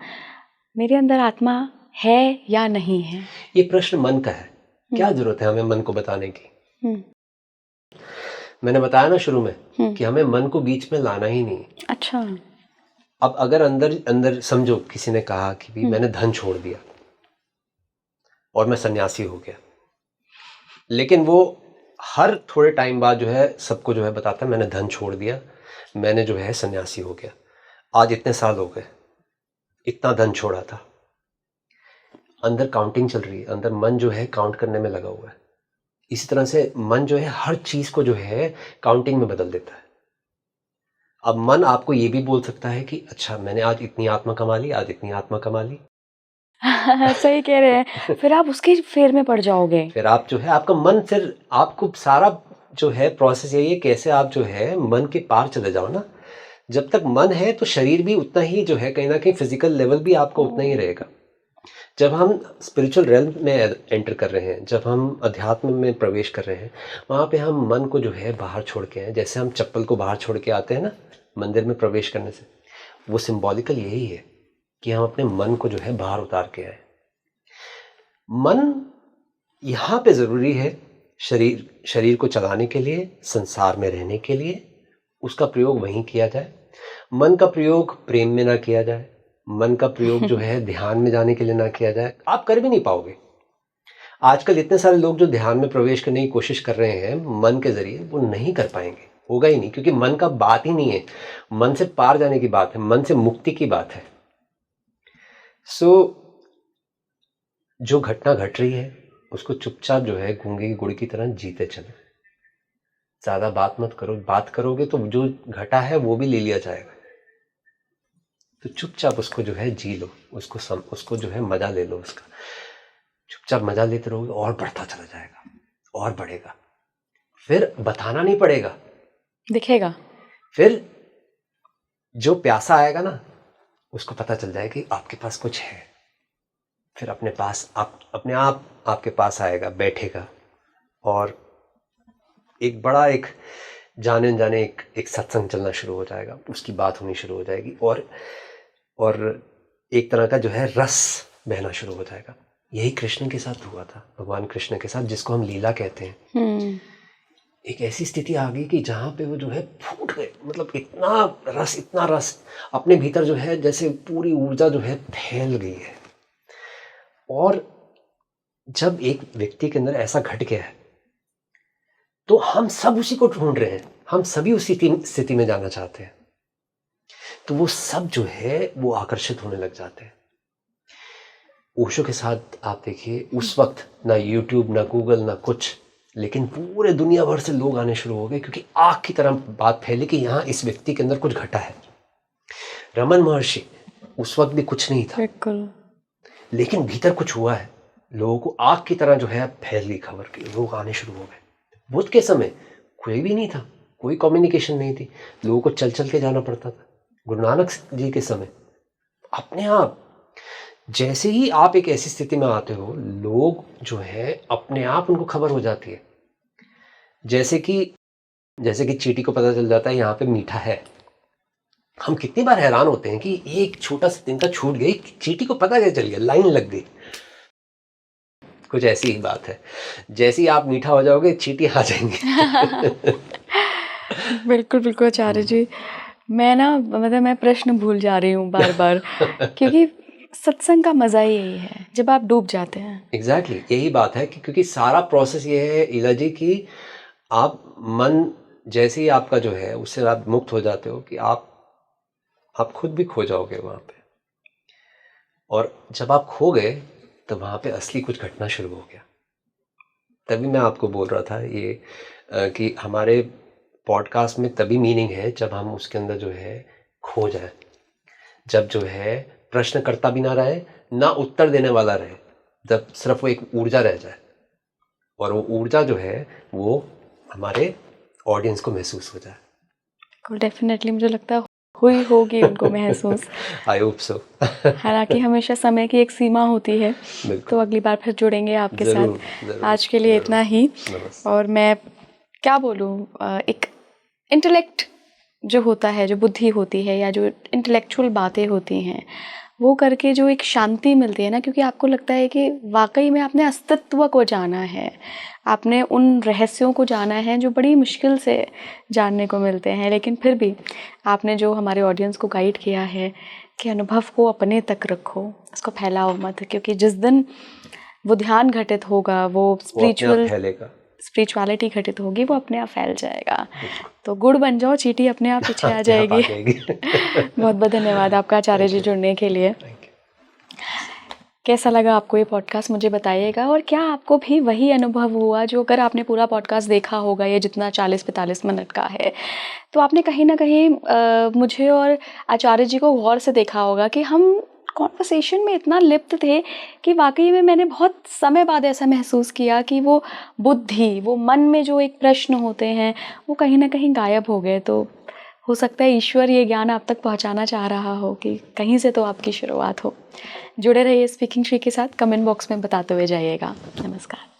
मेरे अंदर आत्मा है या नहीं है? ये प्रश्न मन का है। क्या जरूरत है हमें मन को बताने की? मैंने बताया ना शुरू में कि हमें मन को बीच में लाना ही नहीं। अच्छा। अब अगर अंदर अंदर समझो किसी ने कहा कि भी मैंने धन छोड़ दिया और मैं सन्यासी हो गया, लेकिन वो हर थोड़े टाइम बाद जो है सबको जो है बताता है मैंने धन छोड़ दिया, मैंने जो है सन्यासी हो गया, आज इतने साल हो गए, इतना धन छोड़ा था। अंदर काउंटिंग चल रही है, अंदर मन जो है काउंट करने में लगा हुआ है। इसी तरह से मन जो है हर चीज को जो है काउंटिंग में बदल देता है। अब मन आपको ये भी बोल सकता है कि अच्छा मैंने आज इतनी आत्मा कमा ली, आज इतनी आत्मा कमा ली। सही कह रहे हैं। फिर आप उसके फेर में पड़ जाओगे। फिर आप जो है आपका मन, फिर आपको सारा जो है प्रोसेस यही है कैसे आप जो है मन के पार चले जाओ ना। जब तक मन है तो शरीर भी उतना ही जो है कहीं ना कहीं फिजिकल लेवल भी आपका उतना ही रहेगा। जब हम स्पिरिचुअल रेल्म में एंटर कर रहे हैं, जब हम अध्यात्म में प्रवेश कर रहे हैं, वहाँ पे हम मन को जो है बाहर छोड़ के आए। जैसे हम चप्पल को बाहर छोड़ के आते हैं ना मंदिर में प्रवेश करने से, वो सिंबॉलिकल यही है कि हम अपने मन को जो है बाहर उतार के आए। मन यहाँ पे ज़रूरी है शरीर को चलाने के लिए, संसार में रहने के लिए। उसका प्रयोग वहीं किया जाए। मन का प्रयोग प्रेम में ना किया जाए, मन का प्रयोग जो है ध्यान में जाने के लिए ना किया जाए। आप कर भी नहीं पाओगे। आजकल इतने सारे लोग जो ध्यान में प्रवेश करने की कोशिश कर रहे हैं मन के जरिए, वो नहीं कर पाएंगे, होगा ही नहीं, क्योंकि मन का बात ही नहीं है। मन से पार जाने की बात है, मन से मुक्ति की बात है। जो घटना घट रही है उसको चुपचाप जो है गूंगे की गुड़ की तरह जीते चलो। ज्यादा बात मत करो, बात करोगे तो जो घटा है वो भी ले लिया जाएगा। तो चुपचाप उसको जो है जी लो, उसको जो है मजा ले लो उसका। चुपचाप मजा लेते रहोगे और बढ़ता चला जाएगा और बढ़ेगा। फिर बताना नहीं पड़ेगा, दिखेगा। फिर जो प्यासा आएगा ना उसको पता चल जाएगा कि आपके पास कुछ है। फिर अपने आप आपके पास आएगा, बैठेगा और एक बड़ा एक जाने अनजाने एक सत्संग चलना शुरू हो जाएगा। उसकी बात होनी शुरू हो जाएगी और एक तरह का जो है रस बहना शुरू हो जाएगा। यही कृष्ण के साथ हुआ था, भगवान कृष्ण के साथ, जिसको हम लीला कहते हैं। एक ऐसी स्थिति आ गई कि जहाँ पे वो जो है फूट गए। मतलब इतना रस अपने भीतर जो है जैसे पूरी ऊर्जा जो है फैल गई है। और जब एक व्यक्ति के अंदर ऐसा घट गया है तो हम सब उसी को ढूंढ रहे हैं, हम सभी उसी स्थिति में जाना चाहते हैं। तो वो सब जो है वो आकर्षित होने लग जाते हैं। ओशो के साथ आप देखिए, उस वक्त ना यूट्यूब, ना गूगल, ना कुछ, लेकिन पूरे दुनिया भर से लोग आने शुरू हो गए क्योंकि आग की तरह बात फैली कि यहाँ इस व्यक्ति के अंदर कुछ घटा है। रमन महर्षि, उस वक्त भी कुछ नहीं था, बिल्कुल, लेकिन भीतर कुछ हुआ है। लोगों को आग की तरह जो है फैल गई खबर की, लोग आने शुरू हो गए। बुद्ध के समय कोई भी नहीं था, कोई कम्युनिकेशन नहीं थी, लोगों को चल चल के जाना पड़ता था। गुरु नानक जी के समय अपने आप, जैसे ही आप एक ऐसी स्थिति में आते हो, लोग जो है अपने आप उनको खबर हो जाती है। जैसे कि चींटी को पता चल जाता है यहाँ पे मीठा है। हम कितनी बार हैरान होते हैं कि एक छोटा सा तिनका छूट गई, चींटी को पता कैसे चल गया, लाइन लग गई। कुछ ऐसी ही बात है, जैसे ही आप मीठा हो जाओगे चींटी आ जाएंगे। बिल्कुल बिल्कुल आचार्य जी, मैं प्रश्न भूल जा रही हूँ बार बार क्योंकि सत्संग का मजा ही यही है जब आप डूब जाते हैं। एग्जैक्टली, यही बात है कि क्योंकि सारा प्रोसेस ये है इला जी कि आप मन जैसे ही आपका जो है उससे आप मुक्त हो जाते हो कि आप खुद भी खो जाओगे वहाँ पे। और जब आप खो गए तो वहाँ पे असली कुछ घटना शुरू हो गया। तभी मैं आपको बोल रहा था ये कि हमारे पॉडकास्ट में तभी मीनिंग है जब हम उसके अंदर जो है खो जाए, जब जो है प्रश्न करता भी ना रहे, ना उत्तर देने वाला रहे, जब सिर्फ वो एक ऊर्जा रह जाए और वो ऊर्जा जो है वो हमारे ऑडियंस को महसूस हो जाए। डेफिनेटली मुझे लगता है हुई होगी उनको महसूस। I hope so. हालांकि हमेशा समय की एक सीमा होती है, तो अगली बार फिर जुड़ेंगे आपके साथ। आज के लिए इतना ही। और मैं क्या बोलूँ, एक इंटेलेक्ट जो होता है, जो बुद्धि होती है या जो इंटेलेक्चुअल बातें होती हैं, वो करके जो एक शांति मिलती है ना, क्योंकि आपको लगता है कि वाकई में आपने अस्तित्व को जाना है, आपने उन रहस्यों को जाना है जो बड़ी मुश्किल से जानने को मिलते हैं, लेकिन फिर भी आपने जो हमारे ऑडियंस को गाइड किया है कि अनुभव को अपने तक रखो, उसको फैलाओ मत, क्योंकि जिस दिन वो ध्यान घटित होगा, वो स्पिरिचुअलिटी घटित होगी, वो अपने आप फैल जाएगा। तो गुड़ बन जाओ, चींटी अपने आप पीछे आ जाएगी। बहुत बहुत धन्यवाद आपका आचार्य जी जुड़ने के लिए। कैसा लगा आपको ये पॉडकास्ट, मुझे बताइएगा। और क्या आपको भी वही अनुभव हुआ जो, अगर आपने पूरा पॉडकास्ट देखा होगा, ये जितना 40-45 मिनट का है, तो आपने कहीं ना कहीं मुझे और आचार्य जी को गौर से देखा होगा कि हम कॉन्वर्सेशन में इतना लिप्त थे कि वाकई में मैंने बहुत समय बाद ऐसा महसूस किया कि वो बुद्धि, वो मन में जो एक प्रश्न होते हैं, वो कहीं ना कहीं गायब हो गए। तो हो सकता है ईश्वर ये ज्ञान आप तक पहुंचाना चाह रहा हो कि कहीं से तो आपकी शुरुआत हो। जुड़े रहिए स्पीकिंग ट्री के साथ, कमेंट बॉक्स में बताते हुए जाइएगा। नमस्कार।